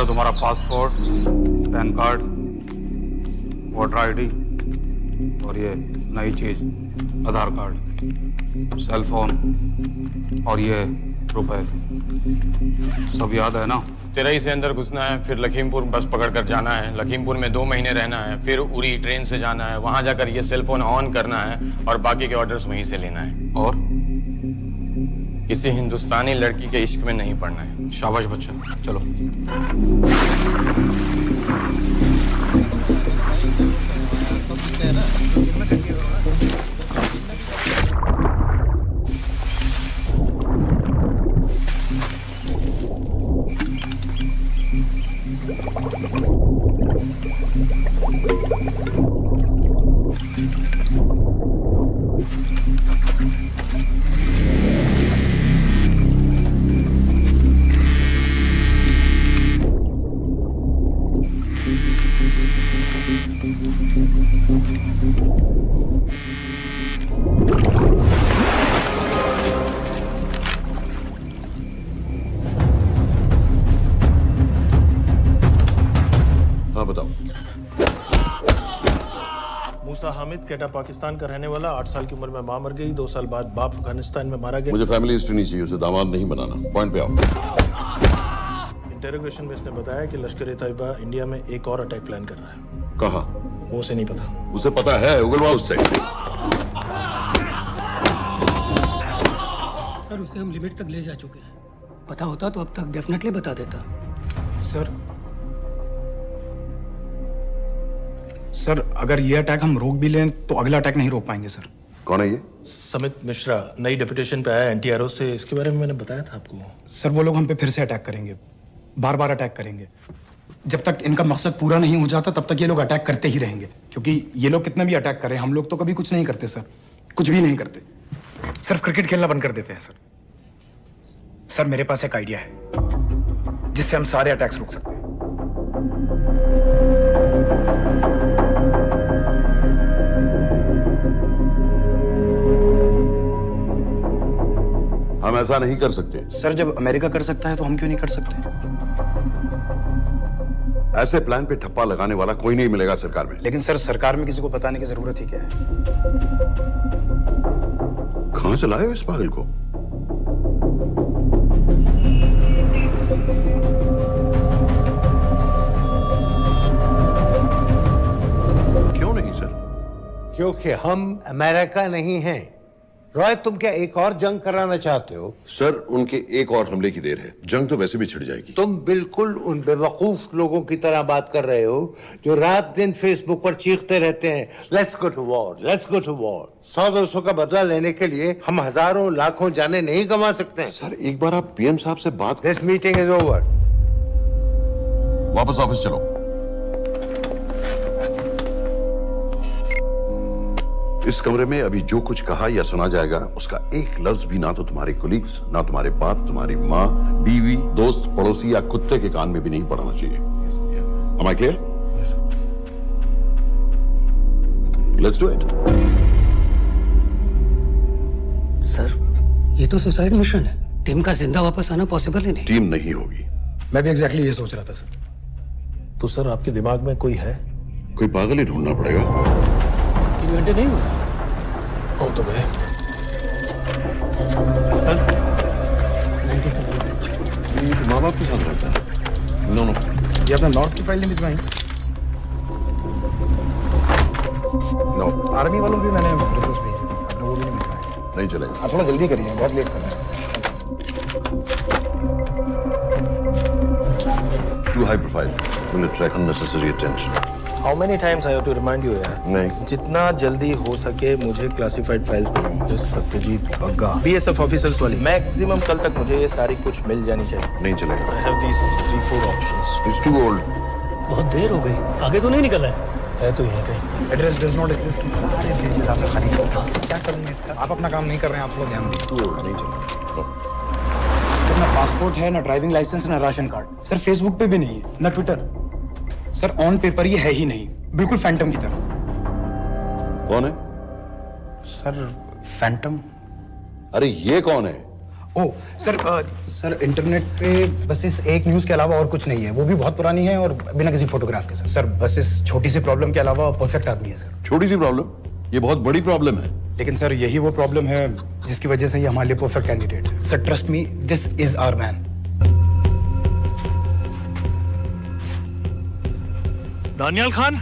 रहा तुम्हारा passport, pan card, voter ID और ये नई चीज आधार कार्ड, सेल फोन और ये रुपए सब याद है ना? चिरई से अंदर घुसना है, फिर लखीमपुर बस पकड़कर जाना है, लखीमपुर में 2 महीने रहना है, फिर उरी ट्रेन से जाना है, वहां जाकर ये सेल फोन ऑन करना है और बाकी के ऑर्डर्स वहीं से लेना है। और किसी हिंदुस्तानी लड़की के इश्क में नहीं पड़ना है। शाबाश बच्चा, चलो। हाँ बताओ। मूसा हामिद, केटा पाकिस्तान का रहने वाला, 8 साल की उम्र में मां मर गई, 2 साल बाद बाप अफगानिस्तान में मारा गया। मुझे फैमिली हिस्ट्री नहीं चाहिए, उसे दामाद नहीं बनाना। पॉइंट पे आओ। इंटेरोगेशन में इसने बताया कि लश्कर-ए-तैयबा इंडिया में एक और अटैक प्लान कर रहा है। कहाँ? वो उसे नहीं पता। उसे पता है, उगलवा उससे। सर उसे हम लिमिट तक ले जा चुके हैं। पता होता तो अब तक डेफिनेटली बता देता। सर अगर ये अटैक हम रोक भी लें तो अगला अटैक नहीं रोक पाएंगे सर। कौन है ये? समित मिश्रा नई डेपुटेशन पे आया एनटीआरओ से। इसके बारे में मैंने बताया था आपको। सर वो लोग हम पे फिर से अटैक करेंगे, बार बार अटैक करेंगे। जब तक इनका मकसद पूरा नहीं हो जाता तब तक ये लोग अटैक करते ही रहेंगे, क्योंकि ये लोग कितना भी अटैक करें हम लोग तो कभी कुछ नहीं करते सर, कुछ भी नहीं करते। सिर्फ क्रिकेट खेलना बंद कर देते हैं सर। सर मेरे पास एक आइडिया है जिससे हम सारे अटैक्स रोक सकते हैं। हम ऐसा नहीं कर सकते। सर जब अमेरिका कर सकता है तो हम क्यों नहीं कर सकते? ऐसे प्लान पे ठप्पा लगाने वाला कोई नहीं मिलेगा सरकार में। लेकिन सर सरकार में किसी को बताने की जरूरत ही क्या है? कहां से लाए हो इस पागल को? क्यों नहीं सर? क्योंकि हम अमेरिका नहीं हैं। रॉय तुम क्या एक और जंग कराना चाहते हो? सर उनके एक और हमले की देर है, जंग तो वैसे भी छिड़ जाएगी। तुम बिल्कुल उन बेवकूफ लोगों की तरह बात कर रहे हो जो रात दिन फेसबुक पर चीखते रहते हैं let's go to war, let's go to war. 100-200 का बदला लेने के लिए हम हजारों लाखों जाने नहीं कमा सकते। सर एक बार आप पीएम साहब से बात। This meeting is over. वापस ऑफिस चलो। इस कमरे में अभी जो कुछ कहा या सुना जाएगा उसका एक लफ्ज भी ना तो तुम्हारे कोलीग्स, ना तुम्हारे बाप, तुम्हारी माँ, बीवी, दोस्त, पड़ोसी या कुत्ते के कान में भी नहीं पड़ना चाहिए। Am I clear? Yes, sir. Let's do it. Sir ये तो सुसाइड मिशन है। टीम का जिंदा वापस आना पॉसिबल ही नहीं। टीम नहीं होगी। मैं भी एग्जैक्टली ये सोच रहा था सर। तो सर आपके दिमाग में कोई है? कोई पागल ही ढूंढना पड़ेगा। 3 घंटे नहीं हुए। हो तो गए। माँ बाप के साथ रहता है? No no. ये अपना नॉर्थ की फाइल नहीं भिजवाई? नो। आर्मी वालों भी मैंने रिक्वेस्ट भेजी थी, आपने वो भी नहीं भिजवाई। नहीं चलेगा। आप थोड़ा जल्दी करिए, बहुत लेट कर रहे हैं। Too high profile. Will attract unnecessary attention. How many times I have to remind you यार? नहीं। जितना जल्दी हो सके मुझे क्लासिफाइड फाइल्स बनाओ। जो सत्यजीत बग्गा बीएसएफ ऑफिसर्स वाली मैक्सिमम कल तक मुझे ये सारी कुछ मिल जानी चाहिए। नहीं चलेगा। I have these 3-4 options. It's too old. बहुत देर हो गई, आगे तो नहीं निकला है। है तो यहीं कहीं। Address does not exist. सारे पेजेस आपने खाली छोड़ दिए। क्या करेंगे इसका? आप अपना काम नहीं कर रहे हैं, आप थोड़ा ध्यान दीजिए। Too old. नहीं चलेगा। No. सर ना पासपोर्ट है, ना ड्राइविंग लाइसेंस, ना राशन कार्ड। सर फेसबुक पे भी नहीं है, ना ट्विटर। सर ऑन पेपर ये है ही नहीं, बिल्कुल फैंटम की तरह। कौन है? Sir Phantom? अरे ये कौन है? ओ सर इंटरनेट पे बस इस एक न्यूज़ के अलावा और कुछ नहीं है, वो भी बहुत पुरानी है और बिना किसी फोटोग्राफ के। सर बस इस छोटी सी प्रॉब्लम के अलावा परफेक्ट आदमी है सर। छोटी सी प्रॉब्लम? ये बहुत बड़ी प्रॉब्लम है। लेकिन सर यही वो प्रॉब्लम है जिसकी वजह से ये हमारे लिए परफेक्ट कैंडिडेट है। Sir trust me, this is our man. Daniyal Khan,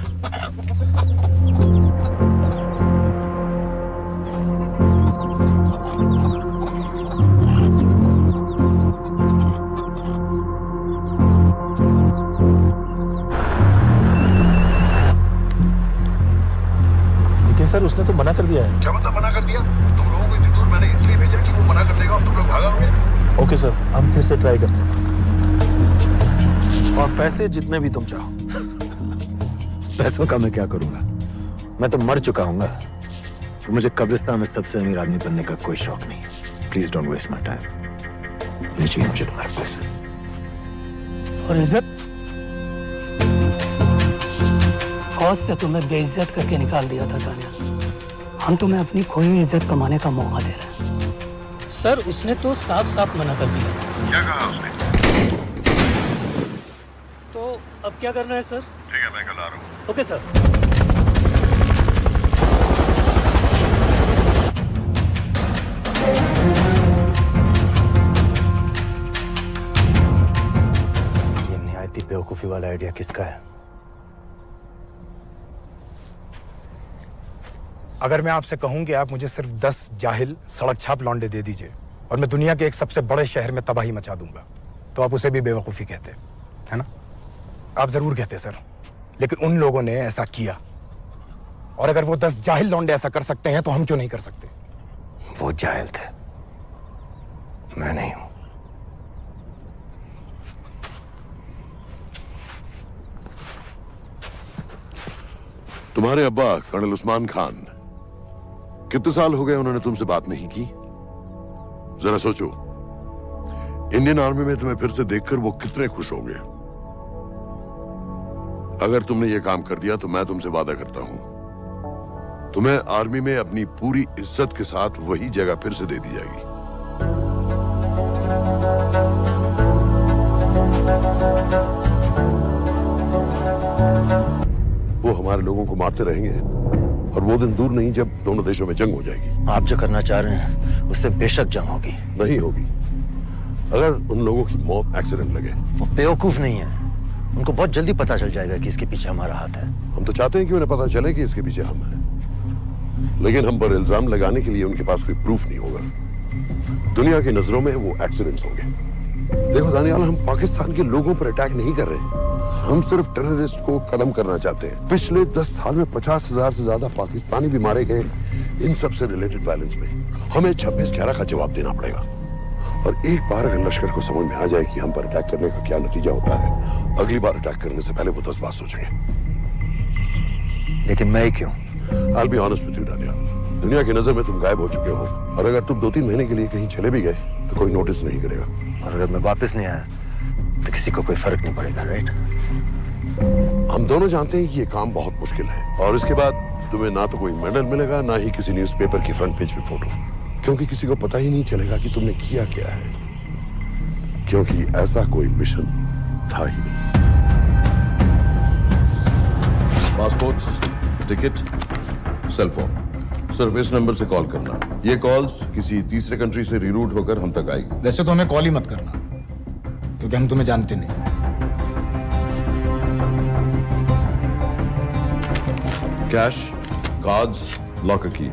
sir उसने तो मना कर दिया है। क्या मतलब मना कर दिया? तुम लोगों को इतनी दूर मैंने इसलिए भेजा कि वो मना कर देगा और तुम लोग भागोगे। ओके सर, हम फिर से ट्राई करते हैं और पैसे जितने भी तुम चाहो। पैसों का मैं क्या करूंगा? मैं तो मर चुका हूंगा। तो मुझे कब्रिस्तान में सबसे अमीर आदमी बनने का कोई शौक नहीं। Please don't waste my time. नहीं चाहिए मुझे तुम्हारे पैसे। और इज्जत? फौज से तुम्हें बेइज्जत करके निकाल दिया था दानियाल। हम तुम्हें अपनी खोई हुई इज्जत कमाने का मौका दे रहे हैं। सर उसने तो साफ साफ मना कर दिया। क्या कहा उसने? तो अब क्या करना है सर? ठीक है, मैं कल आ रहा हूँ। Okay sir. ये निहायती बेवकूफी वाला आइडिया किसका है? अगर मैं आपसे कहूं कि आप मुझे सिर्फ 10 जाहिल सड़क छाप लौंडे दे दीजिए और मैं दुनिया के एक सबसे बड़े शहर में तबाही मचा दूंगा, तो आप उसे भी बेवकूफ़ी कहते, है ना? आप जरूर कहते सर, लेकिन उन लोगों ने ऐसा किया। और अगर वो 10 जाहिल लौंडे ऐसा कर सकते हैं तो हम क्यों नहीं कर सकते? वो जाहिल थे, मैं नहीं हूं। तुम्हारे अब्बा कर्नल उस्मान खान, कितने साल हो गए उन्होंने तुमसे बात नहीं की? जरा सोचो, इंडियन आर्मी में तुम्हें फिर से देखकर वो कितने खुश होंगे। अगर तुमने ये काम कर दिया तो मैं तुमसे वादा करता हूं, तुम्हें आर्मी में अपनी पूरी इज्जत के साथ वही जगह फिर से दे दी जाएगी। वो हमारे लोगों को मारते रहेंगे और वो दिन दूर नहीं जब दोनों देशों में जंग हो जाएगी। आप जो करना चाह रहे हैं उससे बेशक जंग होगी। नहीं होगी। अगर उन लोगों की मौत एक्सीडेंट लगे। वो बेवकूफ नहीं है, उनको बहुत जल्दी पता चल जाएगा कि इसके पीछे हमारा हाथ है। हम तो चाहते हैं कि उन्हें पता चले कि इसके पीछे हम हैं, लेकिन हम पर इल्जाम लगाने के लिए उनके पास कोई प्रूफ नहीं होगा। दुनिया की नजरों में वो एक्सीडेंट्स होंगे। देखो दानियाल, हम पाकिस्तान के लोगों पर अटैक नहीं कर रहे, हम सिर्फ टेररिस्ट को खत्म करना चाहते हैं। पिछले 10 साल में 50,000 से ज्यादा पाकिस्तानी भी मारे गए इन सब से रिलेटेड वायलेंस में। हमें 26/11 का जवाब देना पड़ेगा। और एक बार अगर लश्कर को समझ में आ जाए कि हम पर अटैक करने का क्या नतीजा होता है, अगली बार अटैक करने से पहले वो 10 बार सोचेंगे। लेकिन मैं क्यों? I'll be honest with you, Daniyal, दुनिया की नजर में तुम गायब हो चुके हो, और अगर तुम 2-3 महीने के लिए कहीं चले भी गए तो कोई नोटिस नहीं करेगा। और अगर मैं वापस नहीं आया तो किसी को कोई फर्क नहीं पड़ेगा, राइट? हम दोनों जानते हैं कि ये काम बहुत मुश्किल है, और इसके बाद तुम्हें ना तो कोई मेडल मिलेगा, ना ही किसी न्यूज़पेपर की फ्रंट पेज पे फोटो, क्योंकि किसी को पता ही नहीं चलेगा कि तुमने किया क्या है, क्योंकि ऐसा कोई मिशन था ही नहीं। पासपोर्ट्स, टिकट, सेल फोन, सिर्फ इस नंबर से कॉल करना। ये कॉल्स किसी तीसरे कंट्री से रीरूट होकर हम तक आएगी। वैसे तो हमें कॉल ही मत करना, क्योंकि हम तुम्हें जानते नहीं। कैश, कार्ड्स, लॉकर की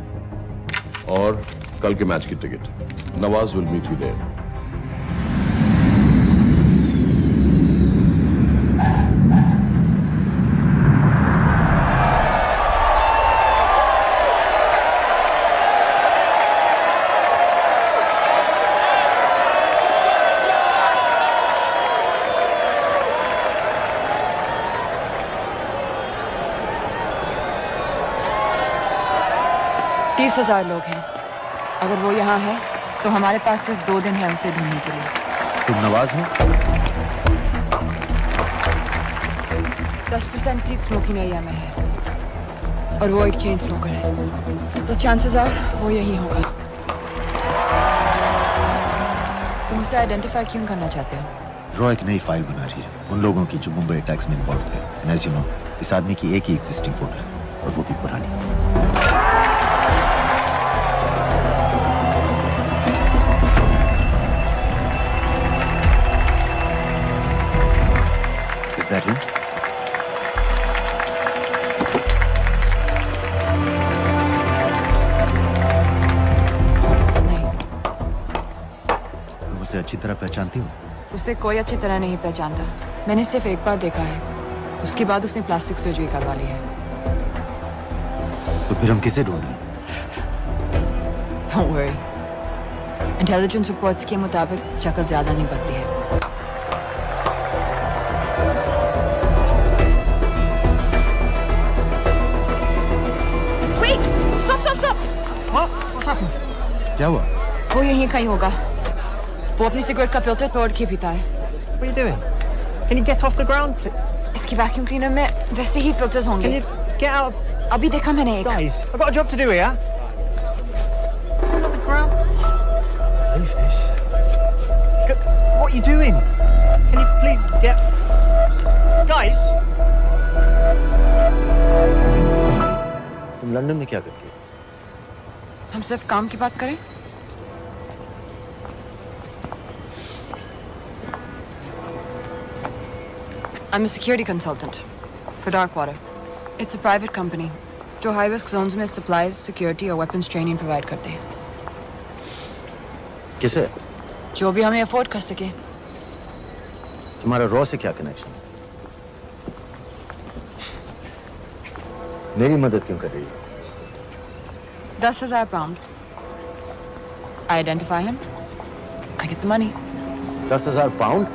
और कल के मैच की ticket. Nawaz will meet you there. $30,000 लोग हैं। अगर वो यहाँ है तो हमारे पास सिर्फ 2 दिन है उसे ढूंढने के लिए। तुम नवाज हो? 10% सीट स्मोकिंग एरिया में है और वो एक चेन स्मोकर है, तो चांसेस आर वो यही होगा। तुम उसे आइडेंटिफाई क्यों करना चाहते हो? रॉ एक नई फाइल बना रही है उन लोगों की जो मुंबई अटैक्स में इन्वॉल्व थे। एंड एज यू नो, इस आदमी की एक ही एग्जिस्टिंग फोटो है और वो भी पुरानी। Is that him? नहीं, तुम उसे अच्छी तरह पहचानती हो? उसे कोई अच्छी तरह नहीं पहचानता। मैंने सिर्फ एक बार देखा है, उसके बाद उसने प्लास्टिक सर्जरी करवा ली है। तो फिर हम किसे ढूंढ रहे हैं? Don't worry. इंटेलिजेंस रिपोर्ट्स के मुताबिक शक्ल ज्यादा नहीं बदली है। Wait! Stop! Stop! Stop! What's happened? क्या हुआ? वो यहीं कहीं होगा। वो अपनी सिगरेट का फिल्टर तोड़ के पीता है। What are you doing? Can you get off the ground, please? इसकी वैक्यूम क्लीनर में वैसे ही फिल्टर्स होंगे। Can you get out? अभी देखा मैंने एक। Guys, I've got a job to do here. On the ground. Leave this. What are you doing? Can you please get... Guys! तुम London में क्या करती हो? हम सिर्फ काम की बात करें? I'm a security consultant for Darkwater. It's a private company जो high risk zones में supplies, security और weapons training provide करते हैं। किसे? जो भी हमें अफोर्ड कर सके। तुम्हारा रॉ से क्या कनेक्शन? मेरी मदद क्यों कर रही है? 10,000 pound. I identify him. I get the money. 10,000 pound?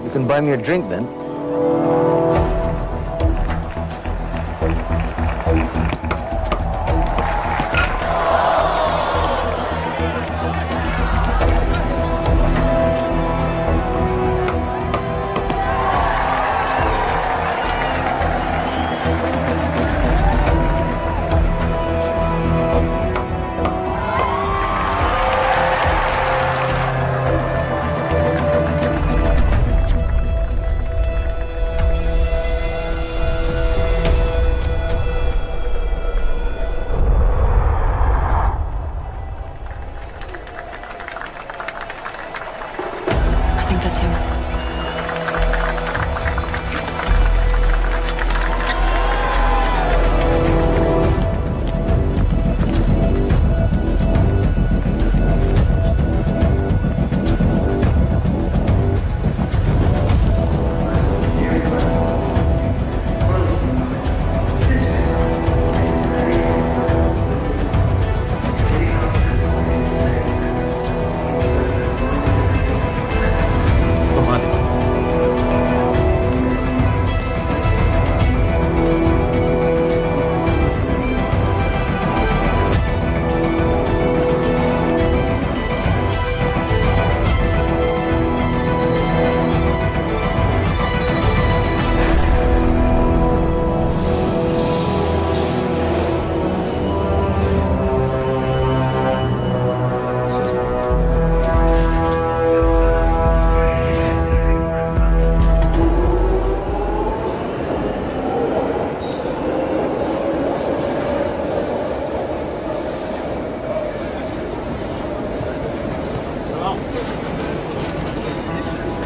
You can buy me a drink then. I think that's him. घुमा देते।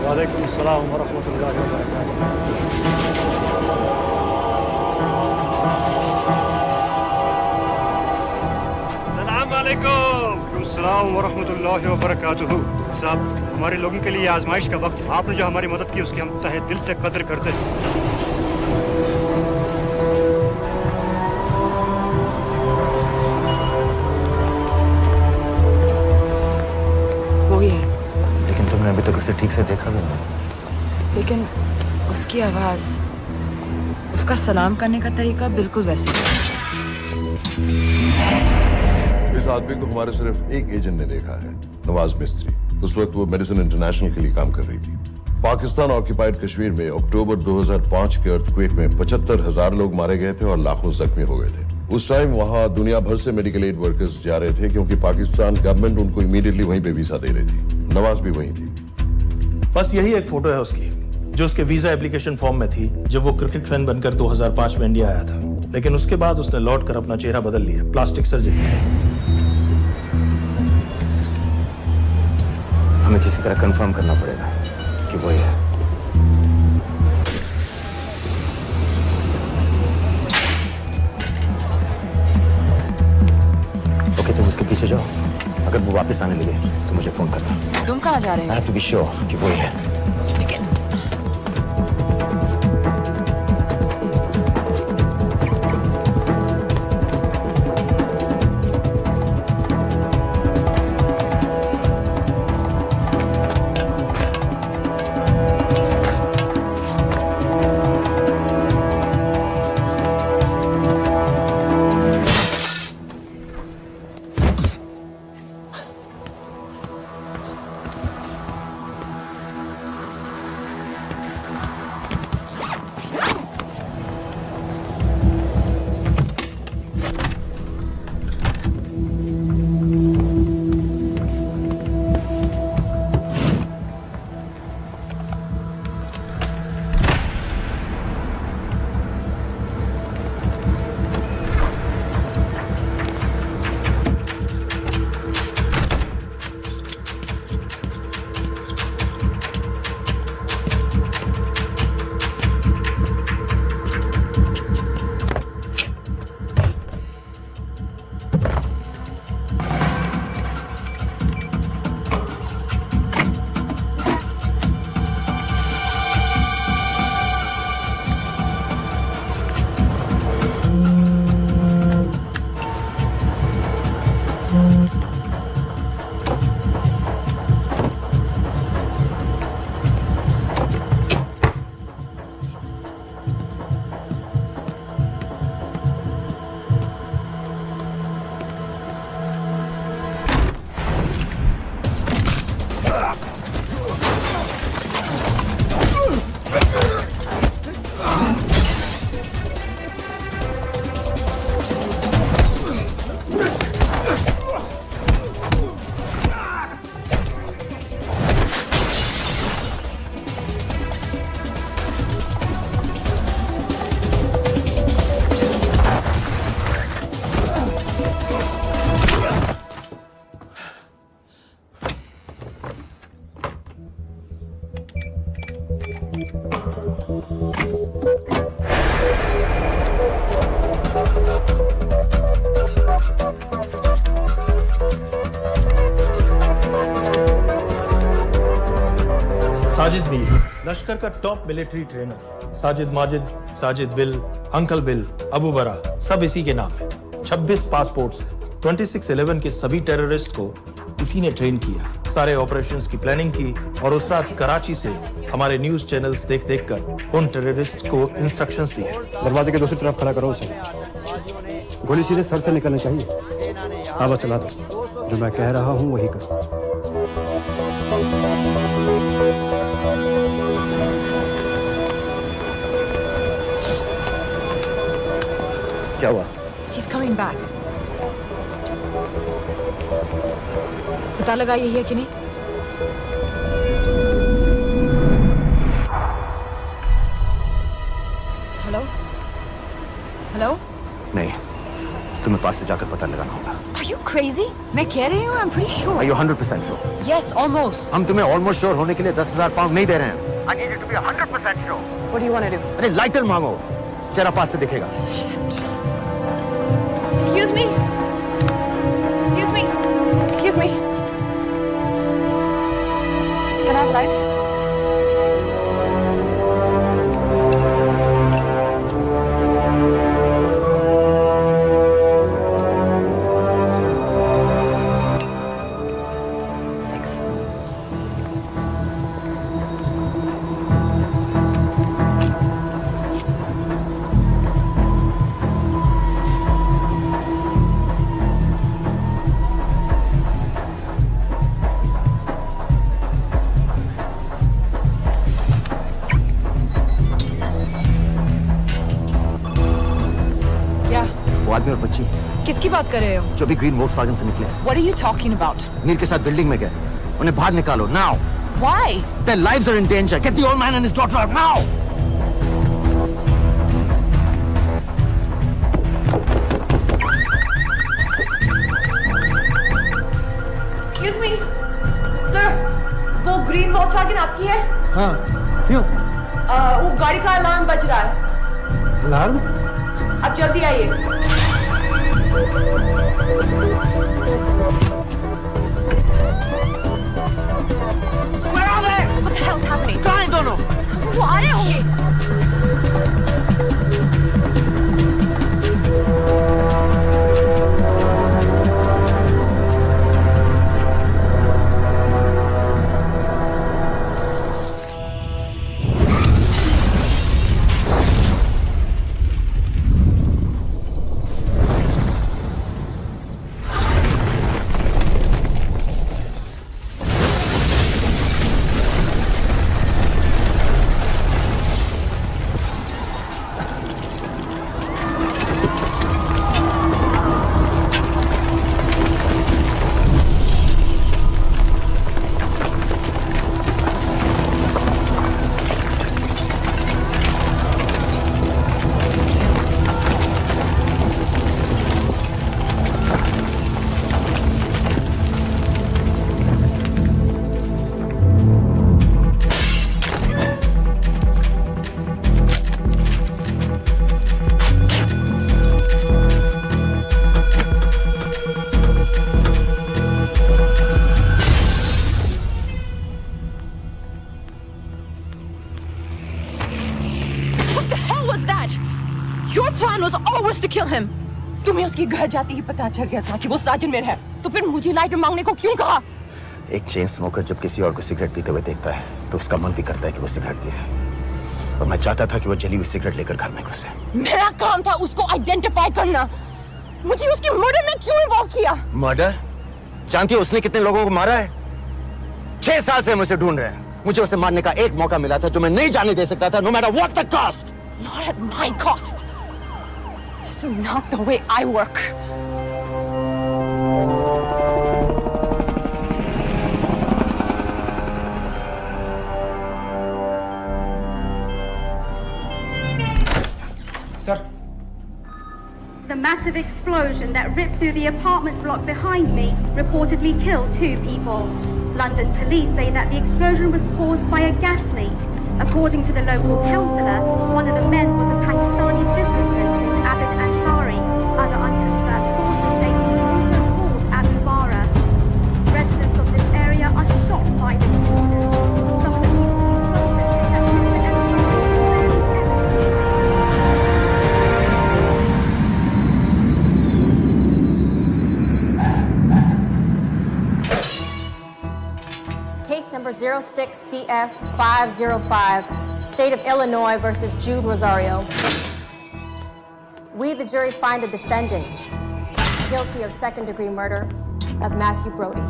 वालेकुम अस्सलाम व रहमतुल्लाहि व बरकातुहू। अस्सलाम वालेकुम। अस्सलाम व रहमतुल्लाहि व बरकातुहू। साहब, हमारे लोगों के लिए आजमाइश का वक्त है। आपने जो हमारी मदद की उसकी हम तहे दिल से कदर करते हैं। वो ही है, लेकिन तुमने अभी तक उसे ठीक से देखा भी नहीं। लेकिन उसकी आवाज, उसका सलाम करने का तरीका बिल्कुल वैसे ही है। इस आदमी को हमारे सिर्फ एक एजेंट ने देखा है, नवाज मिस्त्री। उस वक्त वो मेडिसिन इंटरनेशनल के लिए काम कर रही थी। पाकिस्तान ऑक्यूपाइड कश्मीर में अक्टूबर 2005 के अर्थक्वेक में 75,000 लोग मारे गए थे और लाखों जख्मी हो गए थे। उस टाइम वहां दुनिया भर से मेडिकल एड वर्कर्स जा रहे थे क्योंकि पाकिस्तान गवर्नमेंट उनको इमीडिएटली वहीं पे वीजा दे रही थी। नवाज भी वही थी। बस यही एक फोटो है उसकी, जो उसके वीजा एप्लीकेशन फॉर्म में थी जब वो क्रिकेट फैन बनकर 2005 में इंडिया आया था। लेकिन उसके बाद उसने लौट कर अपना चेहरा बदल लिया, प्लास्टिक सर्जरी। हमें किसी तरह कंफर्म करना पड़ेगा कि वही है। ओके, तुम उसके पीछे जाओ। अगर वो वापस आने लगे तो मुझे फोन करना। तुम कहाँ जा रहे I हो? have to be sure कि वही है। साजिद मीर, लश्कर का top military trainer. Sajid Majid, Sajid bill, uncle bill, Abu बरा, सब इसी के नाम है। 26 पासपोर्ट्स हैं। 26/11 के सभी टेररिस्ट को इसी ने ट्रेन किया, सारे ऑपरेशंस की प्लानिंग की और उस रात कराची से हमारे न्यूज चैनल्स देख कर उन टेररिस्ट को इंस्ट्रक्शंस दिए। दरवाजे के दूसरी तरफ खड़ा करो उसे। गोली सीधे सर से निकलनी चाहिए। हाँ बस चला दो, जो मैं कह रहा हूँ वही कर। क्या हुआ? He's coming back. पता लगा यही है कि नहीं? हेलो? हेलो? नहीं, तुम्हें पास से जाकर पता लगाना होगा। Are you crazy? मैं कह रही हूँ, I'm pretty sure. Are you 100% sure? Yes, almost. हम तुम्हें almost sure होने के लिए 10,000 पाउंड नहीं दे रहे हैं। I need you to be 100% sure. What do you want to do? अरे लाइटर मांगो, चेहरा पास से दिखेगा। Excuse me. Excuse me. Excuse me. Can I have light? Thanks. वो आदमी और बच्ची किसकी बात कर रहे हो? जो भी ग्रीन वोक्सवैगन से निकले, What are you talking about? नील के साथ बिल्डिंग में गए। उन्हें बाहर निकालो now. Why? Their lives are in danger. Get the old man and his daughter out now. Excuse me, sir. वो ग्रीन वॉल्क्सवैगन आपकी है? हाँ, क्यों? वो गाड़ी का अलार्म बज रहा है। अलार्म? आप जल्दी आइए। Where are they? What the hell's happening? कहाँ हैं दोनों? वो आ रहे होंगे। Your plan was always to kill him. तुम्हें उसके घर जाते ही पता चल गया था कि वो साजिद में है, तो फिर मुझे लाइटर मांगने को क्यों कहा? एक चेन स्मोकर जब किसी और को सिगरेट पीते हुए देखता है तो उसका मन भी करता है कि वो सिगरेट पिए, और मैं चाहता था कि वो जली हुई सिगरेट लेकर घर में घुसे। मेरा काम था उसको आइडेंटिफाई करना। मुझे उसके मर्डर में क्यों इन्वॉल्व किया? मर्डर? जानती है उसने कितने लोगों को मारा है? 6 साल से हम उसे ढूंढ रहे हैं। मुझे उसे मारने का एक मौका मिला था जो मैं नहीं जाने दे सकता था, no matter what the cost. Not at my cost. This is not the way I work. Sir. The massive explosion that ripped through the apartment block behind me reportedly killed 2 people. London police say that the explosion was caused by a gas leak. According to the local councillor, one of the men was a Pakistani businessman called Abid Ansari. Other unconfirmed sources say he was also called Abu Bara. Residents of this area are shocked by this incident. Some of the people we spoke with say that Mr. Ansari was very Case number 06CF505, State of Illinois versus Jude Rosario. We, the jury, find the defendant guilty of second-degree murder of Matthew Brody.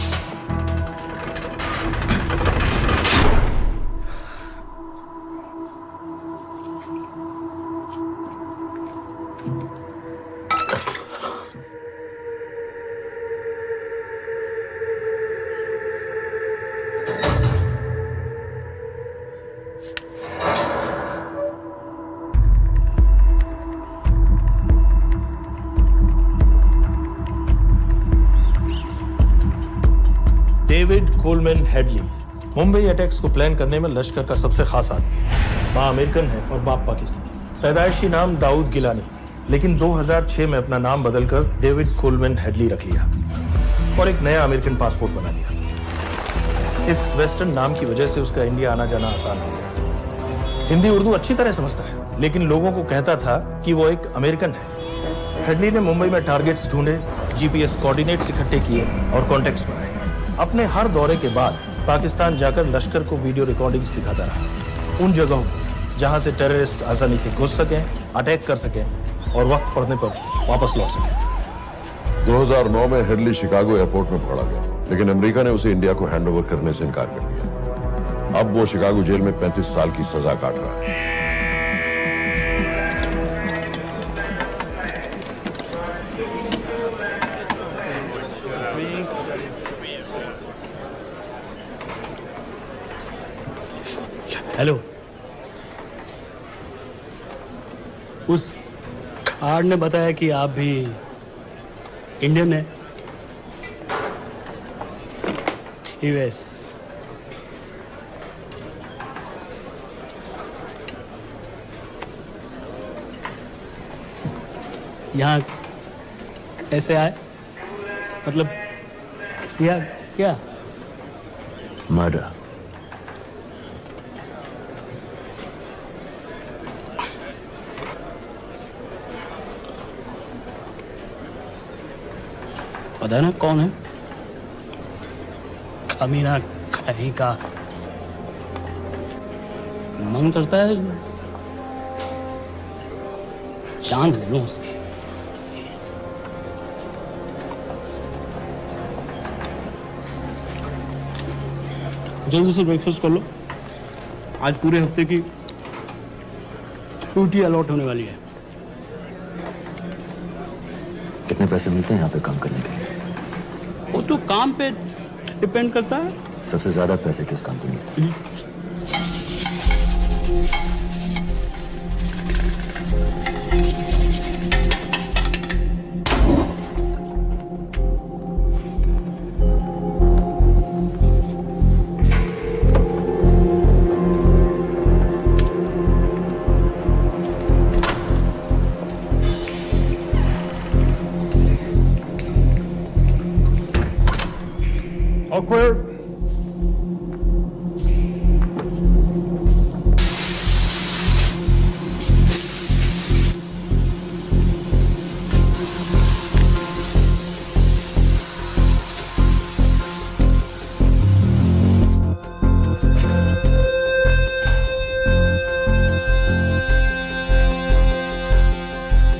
David Coleman Headley Mumbai attacks को plan करने में लश्कर का सबसे खास आदमी। मां American है और बाप पाकिस्तानी। पैदाइशी नाम दाऊद गिलानी, लेकिन 2006 में अपना नाम बदलकर डेविड कोलमैन हेडली रख लिया और एक नया अमेरिकन पासपोर्ट बना लिया। इस वेस्टर्न नाम की वजह से उसका इंडिया आना जाना आसान हो गया। हिंदी उर्दू अच्छी तरह समझता है, लेकिन लोगों को कहता था कि वो एक अमेरिकन है। हेडली ने मुंबई में टारगेट्स ढूंढे, जीपीएस कोऑर्डिनेट्स इकट्ठे किए और कॉन्टेक्ट्स बनाए। अपने हर दौरे के बाद पाकिस्तान जाकर लश्कर को वीडियो रिकॉर्डिंग्स दिखाता रहा, उन जगहों जहां से टेररिस्ट आसानी से घुस सकें, अटैक कर सकें और वक्त पड़ने पर वापस लौट सकें। 2009 में हेडली शिकागो एयरपोर्ट में पकड़ा गया, लेकिन अमेरिका ने उसे इंडिया को हैंडओवर करने से इनकार कर दिया। अब वो शिकागो जेल में 35 साल की सजा काट रहा है। हेलो। उस कार्ड ने बताया कि आप भी इंडियन है। यूएस। यहाँ कैसे आए? मतलब क्या क्या? मर्डर। पता ना कौन है? कमीना कहीं का। मन करता है जान ले लो उसकी। जल्दी से ब्रेकफास्ट कर लो। आज पूरे हफ्ते की ड्यूटी अलॉट होने वाली है। कितने पैसे मिलते हैं यहाँ पे काम करने के लिए? वो तो काम पे डिपेंड करता है। सबसे ज्यादा पैसे किस काम पे मिलते हैं? All clear.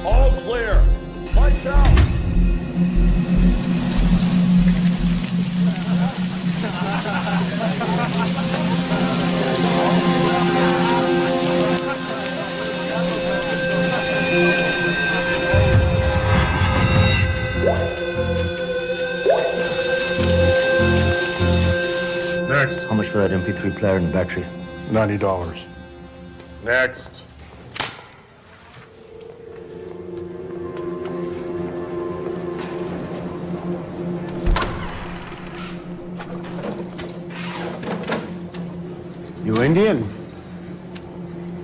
All clear. Lights out. Next. How much for that MP3 player and battery? $90. Next. You Indian?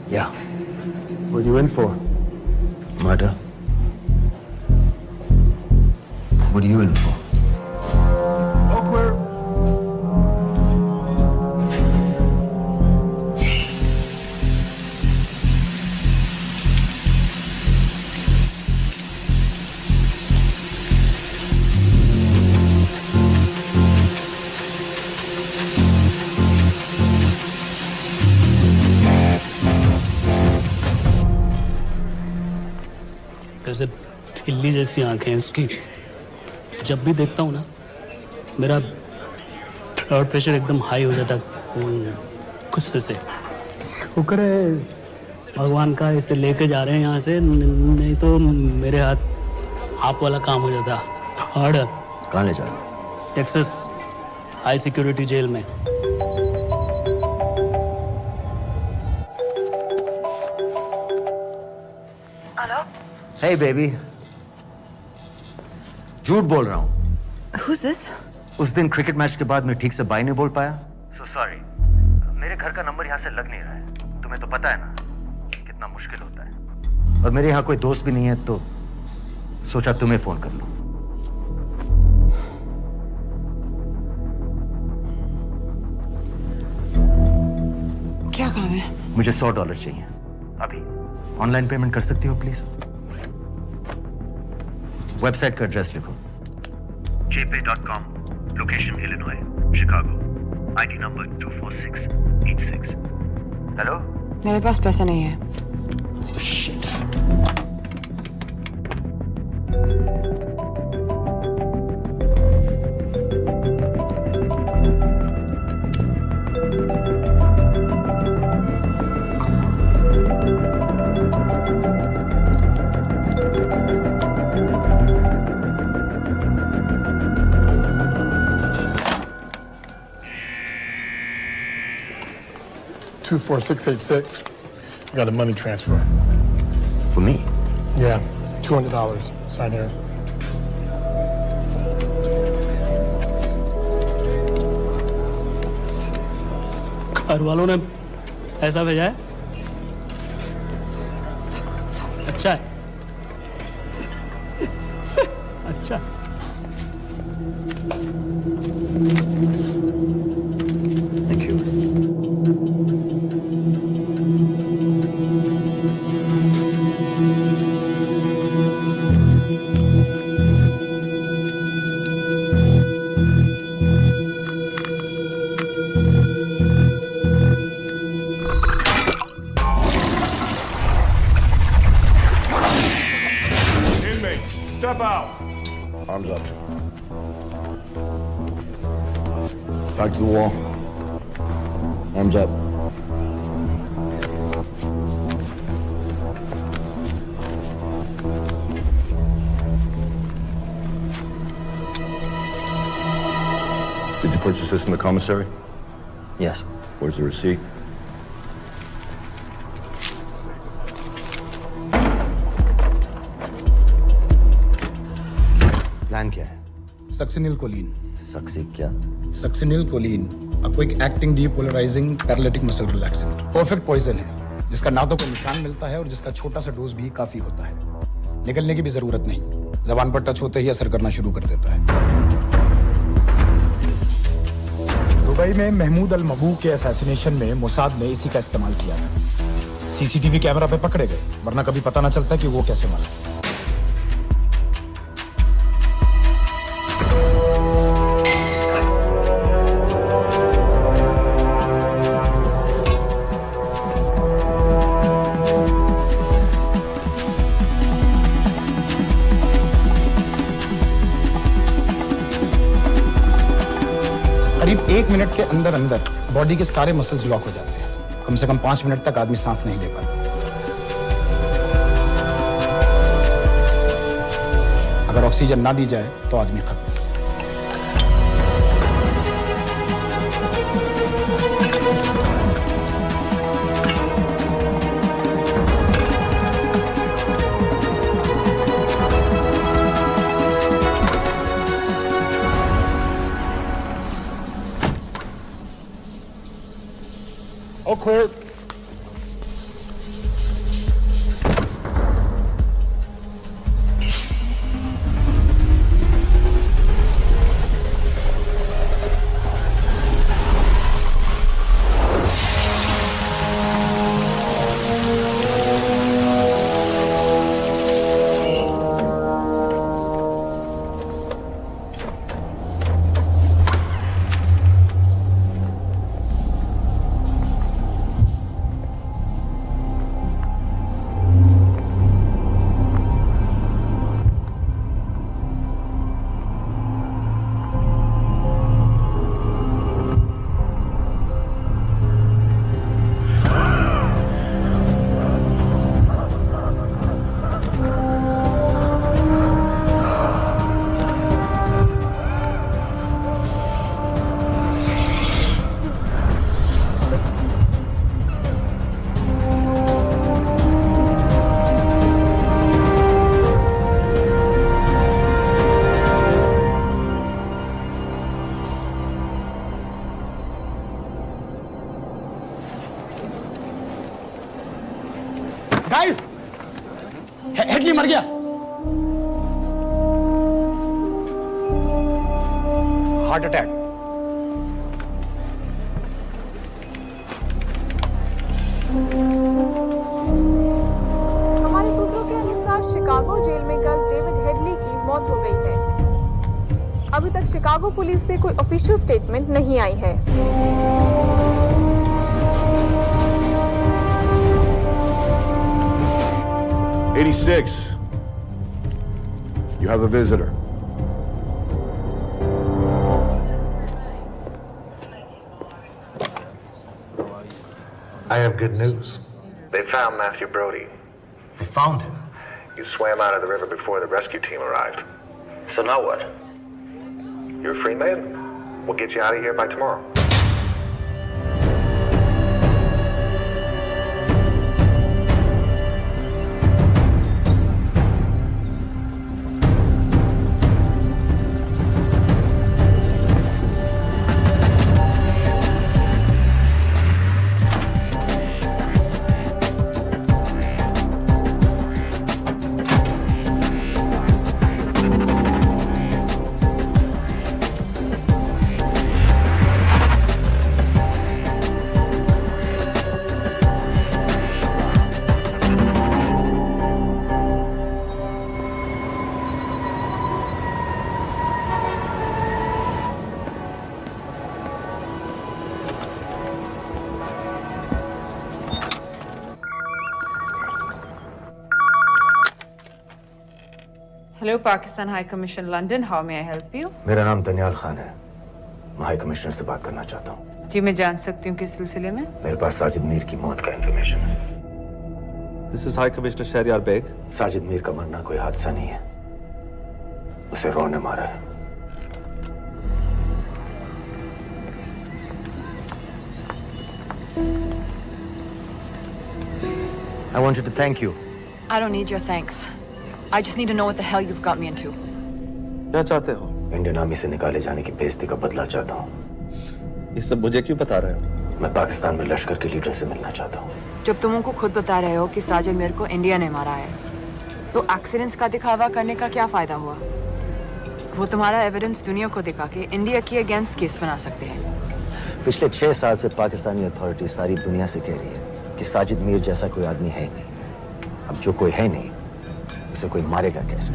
Yeah. What are you in for? Murder. What are you in for? All clear. कैसे बिल्ली जैसी आंखें हैं उसकी। जब भी देखता हूँ ना मेरा ब्लड प्रेशर एकदम हाई हो जाता गुस्से से। शुक्र है भगवान का इसे लेके जा रहे हैं यहाँ से, नहीं तो मेरे हाथ आप वाला काम हो जाता। ऑर्डर। कहाँ ले जा रहे हो? टेक्सास हाई सिक्योरिटी जेल में। Hey baby. झूठ बोल रहा हूँ। Who's this? उस दिन क्रिकेट मैच के बाद मैं ठीक से बाय नहीं बोल पाया। So sorry. मेरे घर का नंबर यहाँ से लग नहीं रहा है। तुम्हें तो पता है ना कितना मुश्किल होता है। और मेरे यहाँ कोई दोस्त भी नहीं है तो सोचा तुम्हें फोन कर लूं। क्या काम है? मुझे $100 चाहिए। अभी ऑनलाइन पेमेंट कर सकती हो प्लीज? वेबसाइट का एड्रेस लिखो। jpay.com, location Illinois, Chicago, ID number 24686. Hello? मेरे पास पैसा नहीं है। Shit. 24686. I got a money transfer. For me? Yeah, $200. Sign here. घर वालों ने पैसा भेजा है? अच्छा है। अच्छा। Thank you. Inmates, step out. Arms up. Back to the wall. Arms up. Did you purchase this in the commissary? Yes. Where's the receipt? Plan क्या है? Succinylcholine. सक्सी क्या? Succinylcholine a quick acting depolarizing paralytic muscle relaxant. Perfect poison है जिसका ना तो कोई निशान मिलता है और जिसका छोटा सा डोज भी काफी होता है। निकलने की भी जरूरत नहीं, जबान पर टच होते ही असर करना शुरू कर देता है। दुबई में महमूद अल मबू के असैसिनेशन में मोसाद ने इसी का इस्तेमाल किया था। सीसीटीवी कैमरा पे पकड़े गए, वरना कभी पता ना चलता कि वो कैसे मरा। करीब 1 मिनट के अंदर अंदर बॉडी के सारे मसल्स लॉक हो जाते हैं। कम से कम 5 मिनट तक आदमी सांस नहीं ले पाता। अगर ऑक्सीजन ना दी जाए तो आदमी खत्म। All clear. गाइस, हेडली मर गया। Heart attack. हमारे सूत्रों के अनुसार शिकागो जेल में कल डेविड हेडली की मौत हो गई है। अभी तक शिकागो पुलिस से कोई ऑफिशियल स्टेटमेंट नहीं आई है। '86. You have a visitor. I have good news. They found Matthew Brody. They found him? He swam out of the river before the rescue team arrived. So now what? You're a free man. We'll get you out of here by tomorrow. Hello, Pakistan High Commission, London. How may I help you? मेरा नाम दनियाल खान है। मैं high commissioner से बात करना चाहता हूँ। जी मैं जान सकती हूँ किस सिलसिले में? मेरे पास साजिद मीर की मौत का इंफॉर्मेशन है। This is High Commissioner Shahryar Baig. Sajid Mir का मरना कोई हादसा नहीं है, उसे रॉ ने मारा है। I wanted to thank you. I don't need your thanks. I just need to know what the hell you've got me into. क्या चाहते हो? इंडियन आर्मी से निकाले जाने की बेइज्जती का बदला चाहता हूँ। ये सब मुझे क्यों बता रहे हो? मैं पाकिस्तान में लश्कर के लीडर से मिलना चाहता हूँ। जब तुम उनको खुद बता रहे हो कि साजिद मीर को इंडिया ने मारा है, तो एक्सीडेंट्स का दिखावा करने का क्या फायदा हुआ? वो तुम्हारा एविडेंस दुनिया को दिखा के इंडिया की अगेंस्ट केस बना सकते हैं। पिछले 6 साल से पाकिस्तानी अथॉरिटी सारी दुनिया से कह रही है कि साजिद मीर जैसा कोई आदमी है नहीं। अब जो कोई है नहीं, उसे कोई मारेगा कैसे?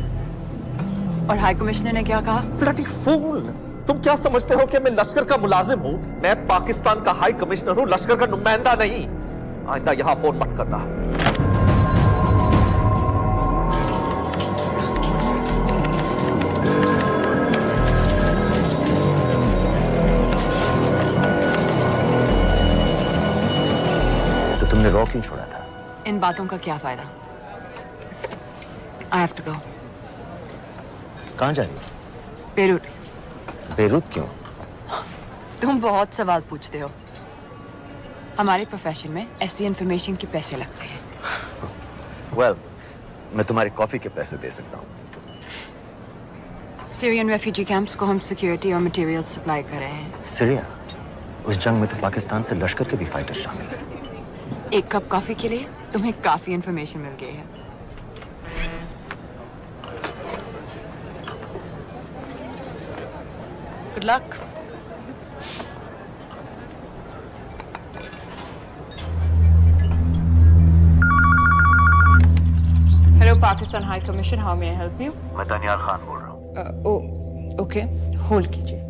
और हाई कमिश्नर ने क्या कहा? Bloody fool! तुम क्या समझते हो कि मैं लश्कर का मुलाजिम हूँ? मैं पाकिस्तान का हाई कमिश्नर हूँ, लश्कर का नुमाइंदा नहीं। आइंदा यहाँ फोन मत करना। तो तुमने रॉ क्यों छोड़ा था? इन बातों का क्या फायदा? I have to go. कहाँ जा रही हो? बेरूट। बेरूत क्यों? तुम बहुत सवाल पूछते हो। हमारे प्रोफेशन में ऐसी इंफॉर्मेशन के पैसे लगते हैं। Well, मैं तुम्हारी कॉफी के पैसे दे सकता हूँ। सीरियन रेफ्यूजी कैंप्स को हम सिक्योरिटी और मटेरियल सप्लाई कर रहे हैं। सीरिया? उस जंग में तो पाकिस्तान से लश्कर के भी फाइटर शामिल हैं। एक कप कॉफी के लिए तुम्हें काफी इंफॉर्मेशन मिल गई है। Good luck. Hello, Pakistan High Commission. How may I help you? मैं दनियाल खान बोल रहा हूँ। ओके, होल्ड कीजिए।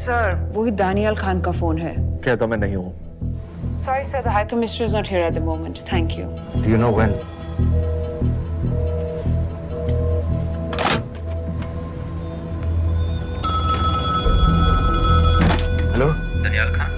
सर, वही दानियाल खान का फोन है। कहता मैं नहीं हूँ। Sorry, sir. The High Commissioner is not here at the moment. Thank you. Do you know when? Hello? Daniyal Khan.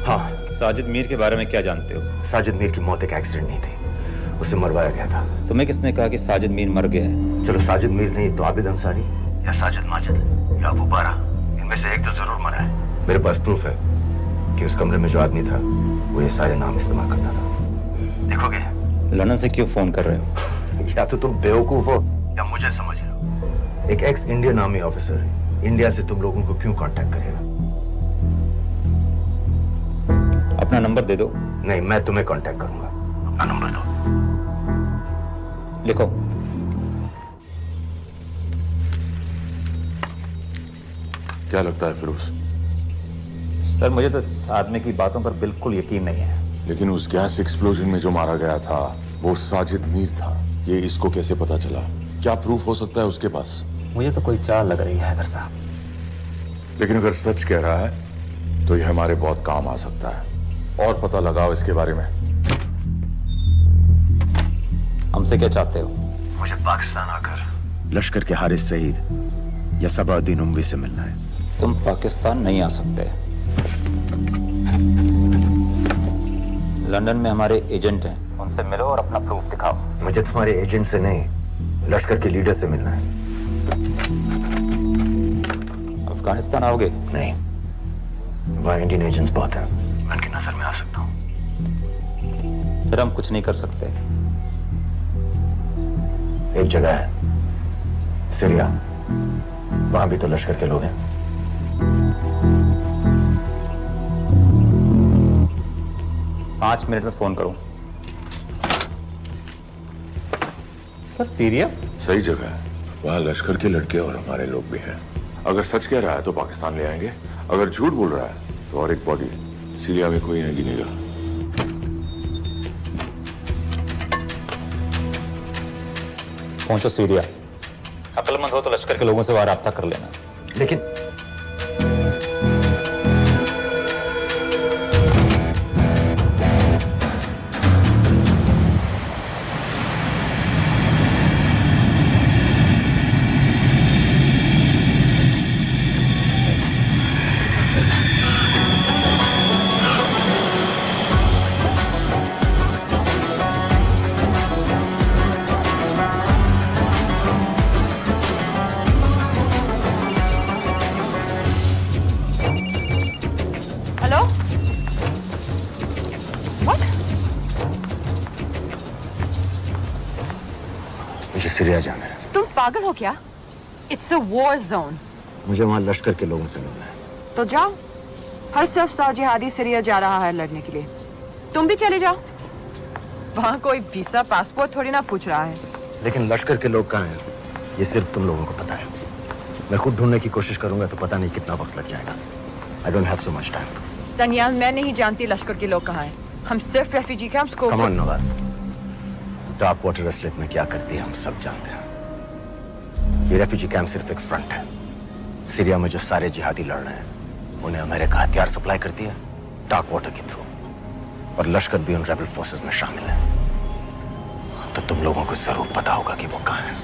हाँ। साजिद मीर के बारे में क्या जानते हो? साजिद मीर की मौत एक एक्सीडेंट नहीं थी, उसे मरवाया गया था। तुम्हें किसने कहा कि साजिद मीर मर गया है? चलो साजिद मीर नहीं तो आबिद अंसारी या साजिद माजिद या अबू बारा, इनमें से एक तो जरूर मरा है। मेरे पास प्रूफ है कि उस कमरे में जो आदमी था वो ये सारे नाम इस्तेमाल करता था। देखोगे? लंदन से क्यों फोन कर रहे हो? या तो तुम बेवकूफ हो या मुझे समझ लो। एक एक्स इंडियन आर्मी ऑफिसर है, इंडिया से तुम लोगों को क्यों कांटेक्ट करेगा? अपना नंबर दे दो। नहीं, मैं तुम्हें कांटेक्ट करूंगा। अपना नंबर दो। लिखो। क्या लगता है फिरोज? सर, मुझे तो इस आदमी की बातों पर बिल्कुल यकीन नहीं है। लेकिन उस गैस एक्सप्लोजन में जो मारा गया था वो साजिद मीर था। ये इसको कैसे पता चला? क्या प्रूफ हो सकता है उसके पास? मुझे तो कोई चाल लग रही है हैदर साहब। लेकिन अगर सच कह रहा है तो ये हमारे बहुत काम आ सकता है। और पता लगाओ इसके बारे में। हमसे क्या चाहते हो? मुझे पाकिस्तान आकर लश्कर के हारिस सईद या सबाउद्दीन उमवी से मिलना है। तुम पाकिस्तान नहीं आ सकते। लंदन में हमारे एजेंट हैं, उनसे मिलो और अपना प्रूफ दिखाओ। मुझे तुम्हारे एजेंट से नहीं, लश्कर के लीडर से मिलना है। अफगानिस्तान आओगे? नहीं, वहाँ इंडियन एजेंट्स बहुत हैं। मैं उनकी नजर में आ सकता हूँ। फिर हम कुछ नहीं कर सकते। एक जगह है, सीरिया, वहां भी तो लश्कर के लोग हैं। पांच मिनट में फोन करूं। सर, सीरिया सही जगह है, वहाँ लश्कर के लड़के और हमारे लोग भी हैं। अगर सच कह रहा है तो पाकिस्तान ले आएंगे, अगर झूठ बोल रहा है तो और एक बॉडी सीरिया में कोई नहीं गिनेगा। पहुंचो सीरिया। अक्लमंद हो तो लश्कर के लोगों से वहां राब्ता कर लेना। लेकिन सीरिया जाना है। तुम पागल हो क्या? It's a war zone. मुझे वहां लश्कर के लोगों से मिलना है। तो जाओ। हर सस्ता जिहादी सीरिया जा रहा है लड़ने के लिए। तुम भी चले जाओ। वहां कोई वीसा पासपोर्ट थोड़ी ना पूछ रहा है। लेकिन लश्कर के लोग कहाँ हैं? ये सिर्फ तुम लोगों को पता है। मैं खुद ढूंढने की कोशिश करूंगा तो पता नहीं कितना वक्त लग जाएगा। I don't have so much time. Daniyal, मैं नहीं जानती लश्कर के लोग कहाँ हैं। हम सिर्फ रेफ्यूजी कैंप्स को। Come on, Nawaz. Dark water असलियत में क्या करती है हम सब जानते हैं। ये रेफ्यूजी कैंप सिर्फ एक फ्रंट है। सीरिया में जो सारे जिहादी लड़ रहे हैं उन्हें अमेरिका हथियार सप्लाई करती है डार्क वाटर के थ्रू, और लश्कर भी उन रेबल फोर्सेस में शामिल है। तो तुम लोगों को जरूर पता होगा कि वो कहाँ है।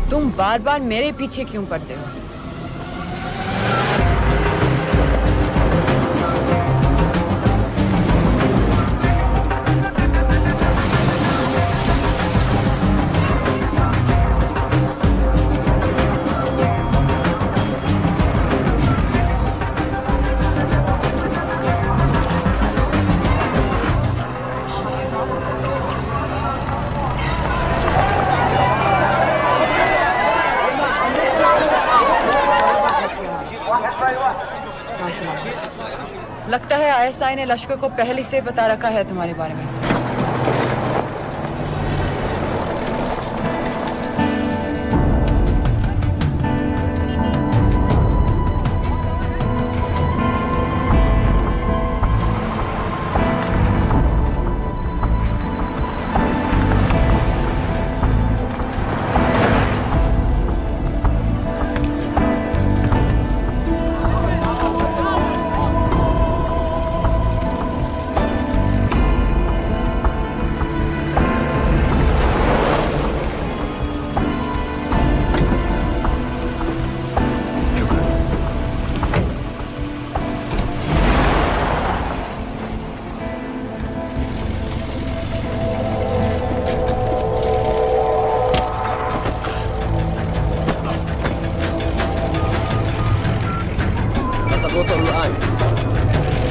तुम बार बार मेरे पीछे क्यों पड़ते हो? लगता है आईएसआई ने लश्कर को पहले से बता रखा है तुम्हारे बारे में।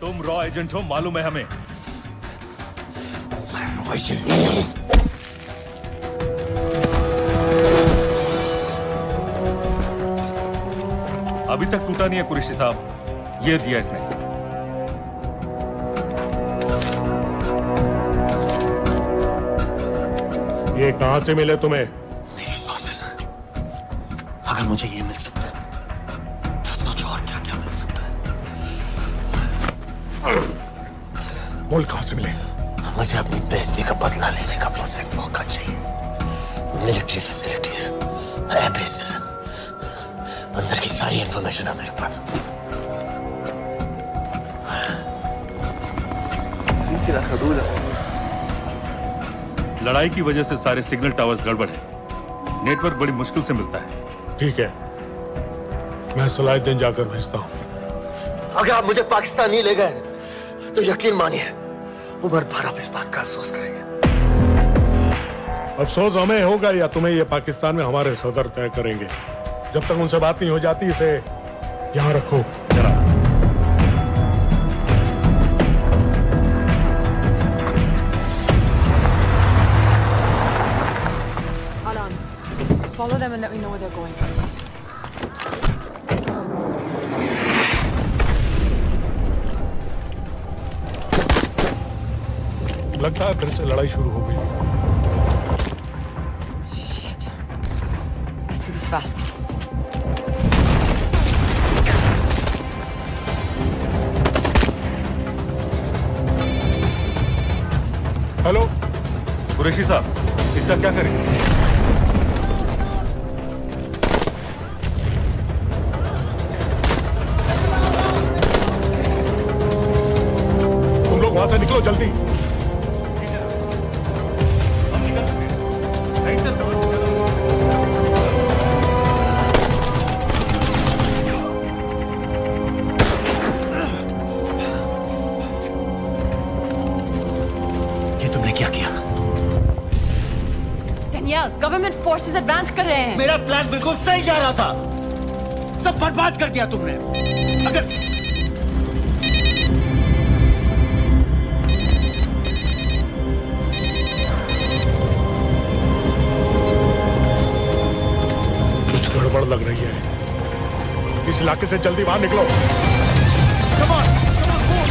तुम रॉ एजेंट हो, मालूम है हमें। मैं रॉ एजेंट नहीं हूं। अभी तक टूटा नहीं है कुरैशी साहब। ये दिया इसने। ये कहां से मिले तुम्हें? मेरी सॉसेस। अगर मुझे ये मिल सकता है तो सोचो और क्या क्या मिल सकता है। बोल कहां से मिले? मुझे अपनी बेइज्जती का बदला लेने का बस एक मौका चाहिए। मिलिट्री फैसिलिटीज, एयर बेसेस, अंदर की सारी इंफॉर्मेशन है मेरे पास। लड़ाई की वजह से सारे सिग्नल टावर्स गड़बड़ है। नेटवर्क बड़ी मुश्किल से मिलता है। ठीक है, मैं सलाहुद्दीन जाकर भेजता हूं। अगर आप मुझे पाकिस्तान नहीं ले गए तो यकीन मानिए उमर भर आप इस बात का अफसोस करेंगे। अफसोस हमें होगा या तुम्हें ये पाकिस्तान में हमारे सदर तय करेंगे। जब तक उनसे बात नहीं हो जाती इसे यहां रखो जरा। Follow them and let me know where they're going. लगता है फिर से लड़ाई शुरू हो गई। Shit. Let's do this fast. Hello Qureshi साहब, इसका क्या करें? वहां से निकलो जल्दी। फोर्सेस एडवांस कर रहे हैं। मेरा प्लान बिल्कुल सही जा रहा था, सब बर्बाद कर दिया तुमने। अगर कुछ गड़बड़ लग रही है, इस इलाके से जल्दी बाहर निकलो। Come on, move.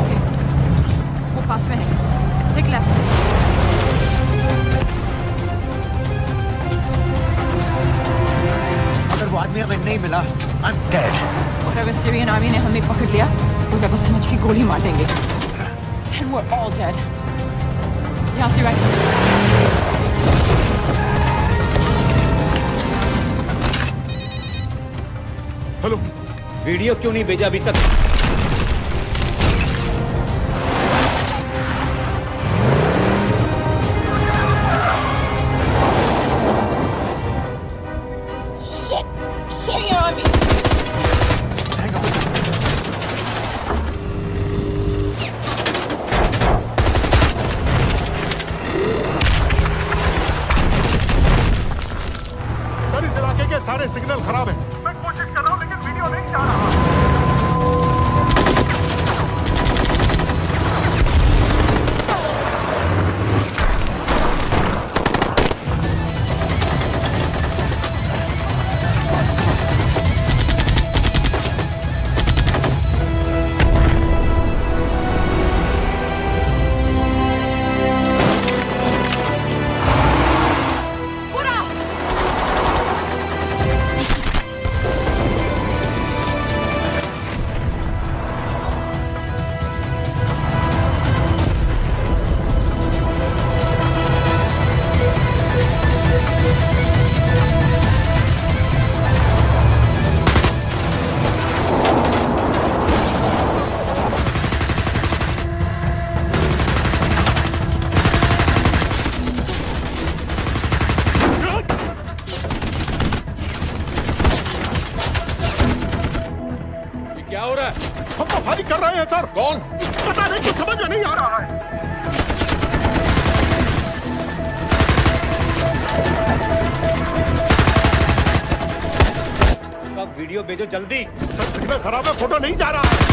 ओके, वो पास में है। Take left. अगर वो आदमी हमें नहीं मिला, I'm dead. और अगर सीरियन आर्मी ने हमें पकड़ लिया तो वे बस समझ के गोली मार देंगे। Then we're all dead. यहाँ से राइट। हेलो, वीडियो क्यों नहीं भेजा अभी तक? Syrian army. सर इस इलाके के सारे सिग्नल खराब हैं। मैं कोशिश कर रहा हूँ लेकिन वीडियो नहीं जा रहा। क्या हो रहा है? हम तो फायरिंग कर रहे हैं सर। कौन? पता नहीं, कुछ समझ में नहीं आ रहा है। उसका वीडियो भेजो जल्दी। सर सिग्नल खराब है, फोटो नहीं जा रहा है।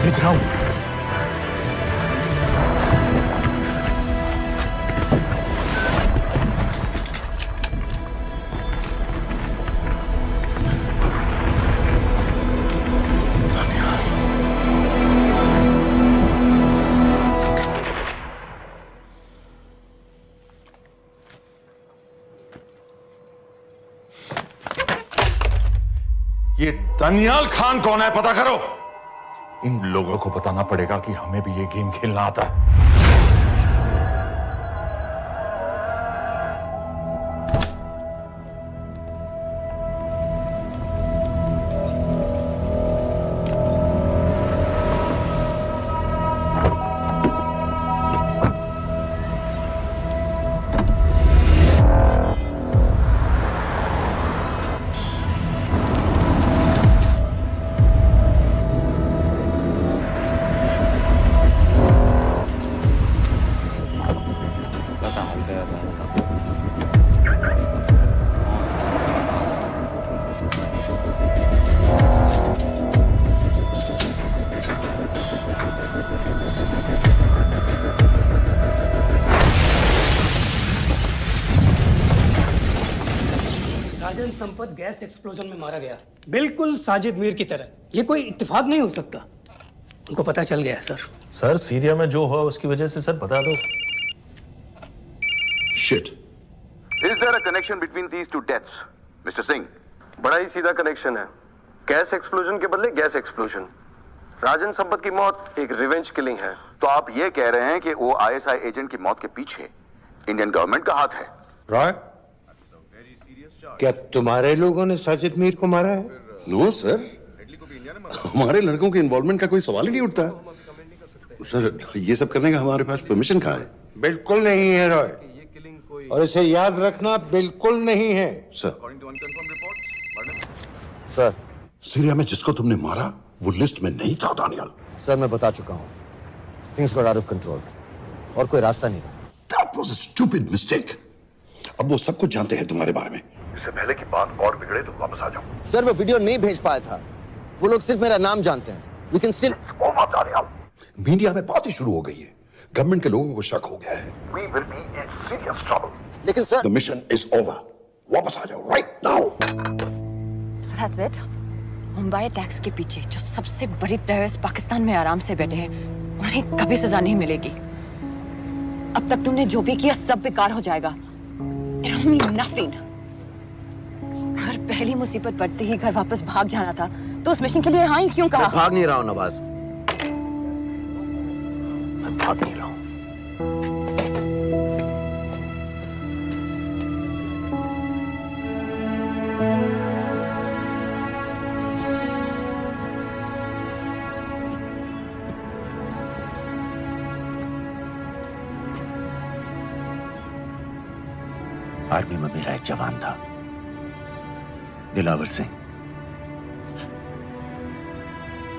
भेज रहा हूं। ये दानियाल खान कौन है, पता करो। इन लोगों को बताना पड़ेगा कि हमें भी ये गेम खेलना आता है। राजन संपत गैस एक्सप्लोजन में मारा गया, बिल्कुल साजिद मीर की तरह। ये कोई इत्तेफाक नहीं हो सकता। उनको पता चल गया सर। सर सीरिया में जो हुआ उसकी वजह से सर बता दो। Shit. Is there a connection between these two deaths, Mr. Singh? बड़ा ही सीधा कनेक्शन है। गैस एक्सप्लोजन के बदले गैस एक्सप्लोजन। राजन संपत की मौत एक रिवेंज किलिंग है। तो आप ये कह रहे हैं कि वो आईएसआई एजेंट की मौत के पीछे इंडियन गवर्नमेंट का हाथ है? रॉय, क्या तुम्हारे लोगों ने साजिद मीर को मारा है? नो सर, हमारे लड़कों के इन्वॉल्वमेंट का कोई सवाल ही नहीं उठता। सर ये सब करने का हमारे पास परमिशन कहाँ है? बिल्कुल नहीं है रॉय, और इसे याद रखना बिल्कुल नहीं है। सर सीरिया में जिसको तुमने मारा वो लिस्ट में नहीं था दानियाल। सर मैं बता चुका हूँ, things got out of control और कोई रास्ता नहीं था। That was a stupid mistake. अब वो सब कुछ जानते हैं तुम्हारे बारे में। इससे पहले की बात और बिगड़े तो वापस आ जाओ। सर वो वीडियो नहीं भेज पाया था, वो लोग सिर्फ मेरा नाम जानते हैं। We can still... मीडिया में बात ही शुरू हो गई है, गवर्नमेंट के लोगों को शक हो गया है। We will be in serious trouble. लेकिन sir The mission is over. वापस आ जाओ right now. So that's it? Mumbai attacks के पीछे जो सबसे बड़ी टेररिस्ट पाकिस्तान में आराम से बैठे हैं, उन्हें कभी सजा नहीं मिलेगी। अब तक तुमने जो भी किया सब बेकार हो जाएगा। It'll mean nothing. अगर पहली मुसीबत पड़ते ही घर वापस भाग जाना था, तो उस मिशन के लिए हाँ ही क्यों कहा? मैं भाग नहीं रहा हूँ नवाज, मैं भाग नहीं रहा हूँ। आर्मी में मेरा एक जवान था, दिलावर सिंह।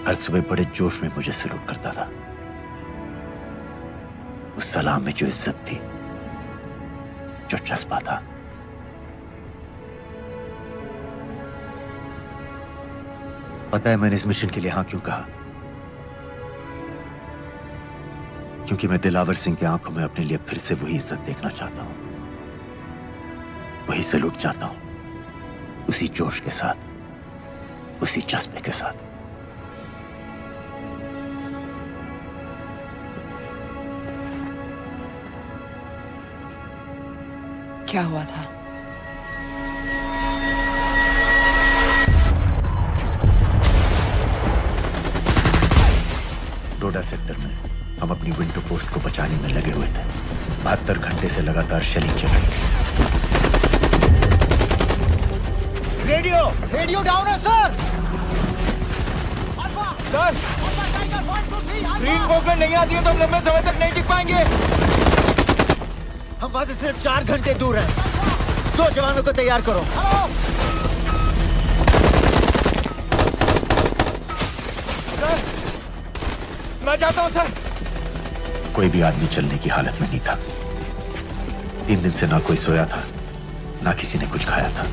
हर सुबह बड़े जोश में मुझे सलूट करता था। उस सलाम में जो इज्जत थी, जो जज्बा था, पता है मैंने इस मिशन के लिए हाँ क्यों कहा? क्योंकि मैं दिलावर सिंह की आंखों में अपने लिए फिर से वही इज्जत देखना चाहता हूं, वही सलूट चाहता हूं, उसी जोश के साथ, उसी जज्बे के साथ। क्या हुआ था? डोडा सेक्टर में हम अपनी विंडो पोस्ट को बचाने में लगे हुए थे। 72 घंटे से लगातार शेलिंग चल रही थी। रेडियो डाउन है सर। सर ग्रीन वॉकर नहीं आती है तो हम लंबे समय तक नहीं टिक पाएंगे। हम वहां से सिर्फ 4 घंटे दूर हैं। 2 जवानों को तैयार करो। सर मैं जाता हूं सर। कोई भी आदमी चलने की हालत में नहीं था। 3 दिन से ना कोई सोया था, ना किसी ने कुछ खाया था।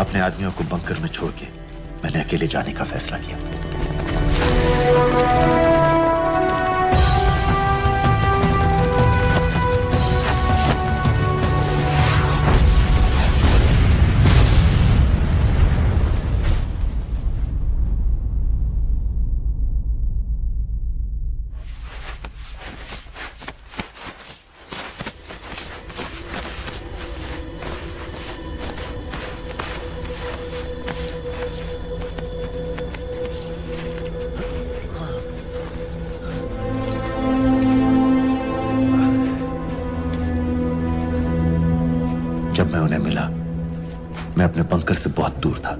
अपने आदमियों को बंकर में छोड़ के मैंने अकेले जाने का फैसला किया। जब मैं उन्हें मिला, मैं अपने बंकर से बहुत दूर था।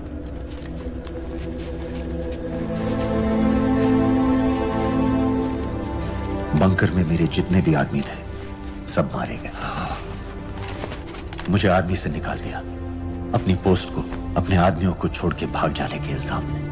बंकर में मेरे जितने भी आदमी थे, सब मारे गए। मुझे आर्मी से निकाल दिया, अपनी पोस्ट को, अपने आदमियों को छोड़ के भाग जाने के इल्जाम में।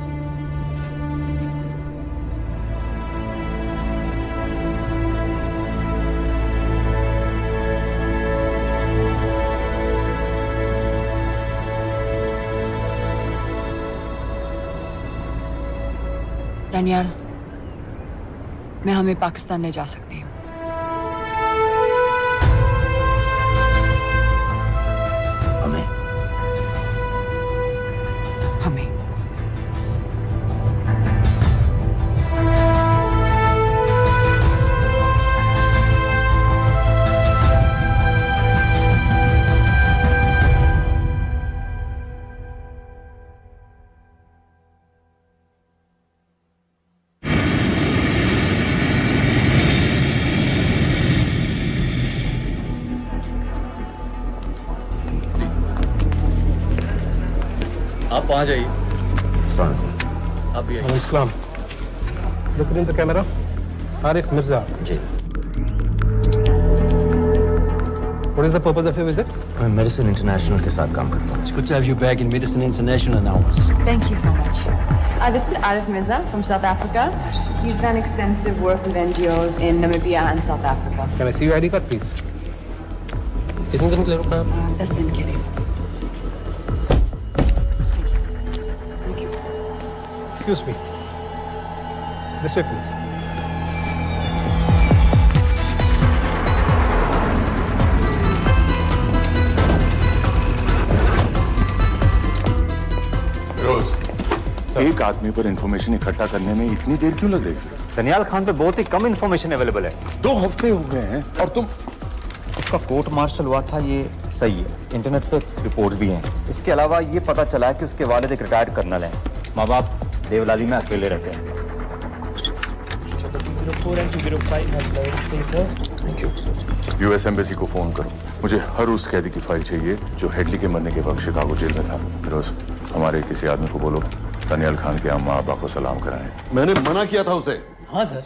दानियाल, मैं हमें पाकिस्तान ले जा सकती हूँ। हमें? हमें। आप वहाँ जाइए। आप भी आइए। Islam look in the camera. Arif Mirza ji. What is the purpose of your visit? मैं मेडिसिन इंटरनेशनल के साथ काम करता हूँ। It's good to have you back in Medicine International now. Thank you so much. This is Arif Mirza from South Africa. He's done extensive work with NGOs in Namibia and South Africa. Can I see your ID card, please? कितने दिन के लिए रुकना है? 10 दिन के लिए। Excuse me. This way, please. एक आदमी पर इंफॉर्मेशन इकट्ठा करने में इतनी देर क्यों लग रही है? दनियाल खान पे बहुत ही कम इंफॉर्मेशन अवेलेबल है। 2 हफ्ते हो गए हैं और तुम। उसका कोर्ट मार्शल हुआ था, ये सही है। इंटरनेट पे रिपोर्ट्स भी हैं। इसके अलावा ये पता चला है कि उसके वालिद एक रिटायर्ड कर्नल हैं। माँ बाप देवलाली में अकेले रहते हैं। यूएस एम्बेसी को फोन करो। मुझे हर उस कैदी की फाइल चाहिए जो हेडली के मरने के वक्त शिकागो जेल में था। फिरोज, हमारे किसी आदमी को बोलो दानियाल खान के अम्मा अब्बा को सलाम कराएं। मैंने मना किया था उसे। हाँ सर,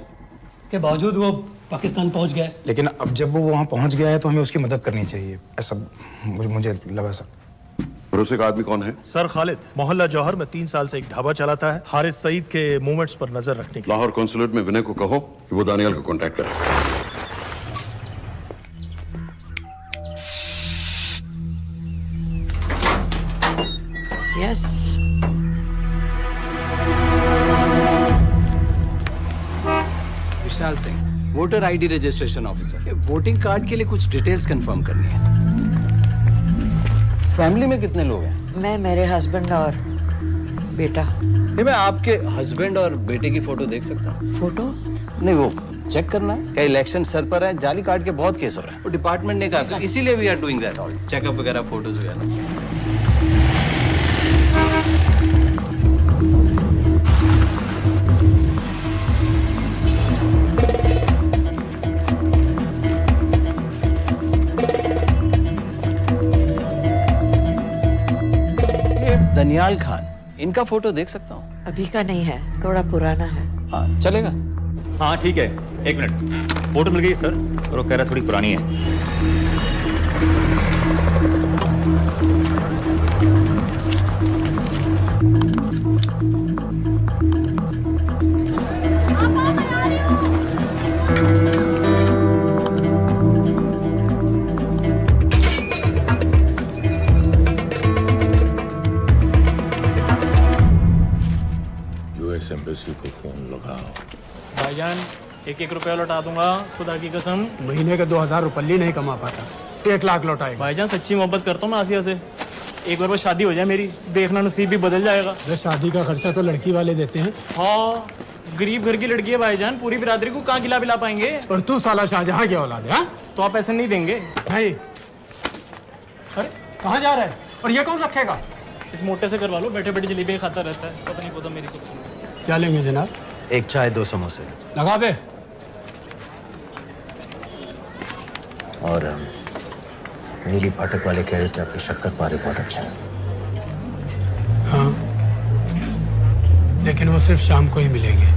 इसके बावजूद वो पाकिस्तान पहुंच गया। लेकिन अब जब वो वहाँ पहुँच गया है तो हमें उसकी मदद करनी चाहिए, ऐसा मुझे लगा सर। भरोसे का आदमी कौन है? सर खालिद, मोहल्ला जौहर में 3 साल से एक ढाबा चलाता है। हारिस सईद के मूवमेंट्स पर नजर रखने के। लाहौर कॉन्सुलेट में विनय को कहो कि वो दानियाल को कांटेक्ट करे। Yes. Vishal Singh, voter ID registration officer. Voting card के लिए कुछ डिटेल्स कंफर्म करनी है। फैमिली में कितने लोग हैं? मैं, मेरे हस्बैंड और बेटा। नहीं, मैं आपके हस्बैंड और बेटे की फोटो देख सकता हूँ? फोटो? नहीं, वो चेक करना है। क्या इलेक्शन सर पर है? जाली कार्ड के बहुत केस हो रहे हैं। वो डिपार्टमेंट ने कहा, इसीलिए we are doing that all. Checkup वगैरह, फोटोज वगैरह। दनियाल खान, इनका फोटो देख सकता हूँ? अभी का नहीं है, थोड़ा पुराना है। हाँ, चलेगा? हाँ ठीक है, 1 मिनट। फोटो मिल गई सर, और वो कह रहा थोड़ी पुरानी है। एम्बेसी को फोन लगाओ। भाईजान, 1-1 रुपया लौटा दूंगा, खुदा की कसम। महीने के 2000 रुपये नहीं कमा पाता, 1 लाख लौटाएगा। भाईजान सच्ची मोहब्बत करता हूँ मैं आसिया से। एक बार बस शादी हो जाए मेरी, देखना नसीब भी बदल जाएगा। शादी का खर्चा तो लड़की वाले देते हैं। हाँ, गरीब घर की लड़की है भाईजान, पूरी बिरादरी को कहाँ खिला पिला पाएंगे। और तू साला शाहजहां की औलाद है। तो आप ऐसे नहीं देंगे? नहीं। अरे कहाँ जा रहा है? और ये कौन रखेगा? इस मोटे से करवा लो, बैठे बैठे जलेबी खाता रहता है। पता नहीं पता मेरी कुछ सुनो। क्या लेंगे जनाब? 1 चाय 2 समोसे। लगा बे। और नीली फाटक वाले कह रहे थे आपके शक्कर पारे बहुत अच्छा है। हाँ, लेकिन वो सिर्फ शाम को ही मिलेंगे।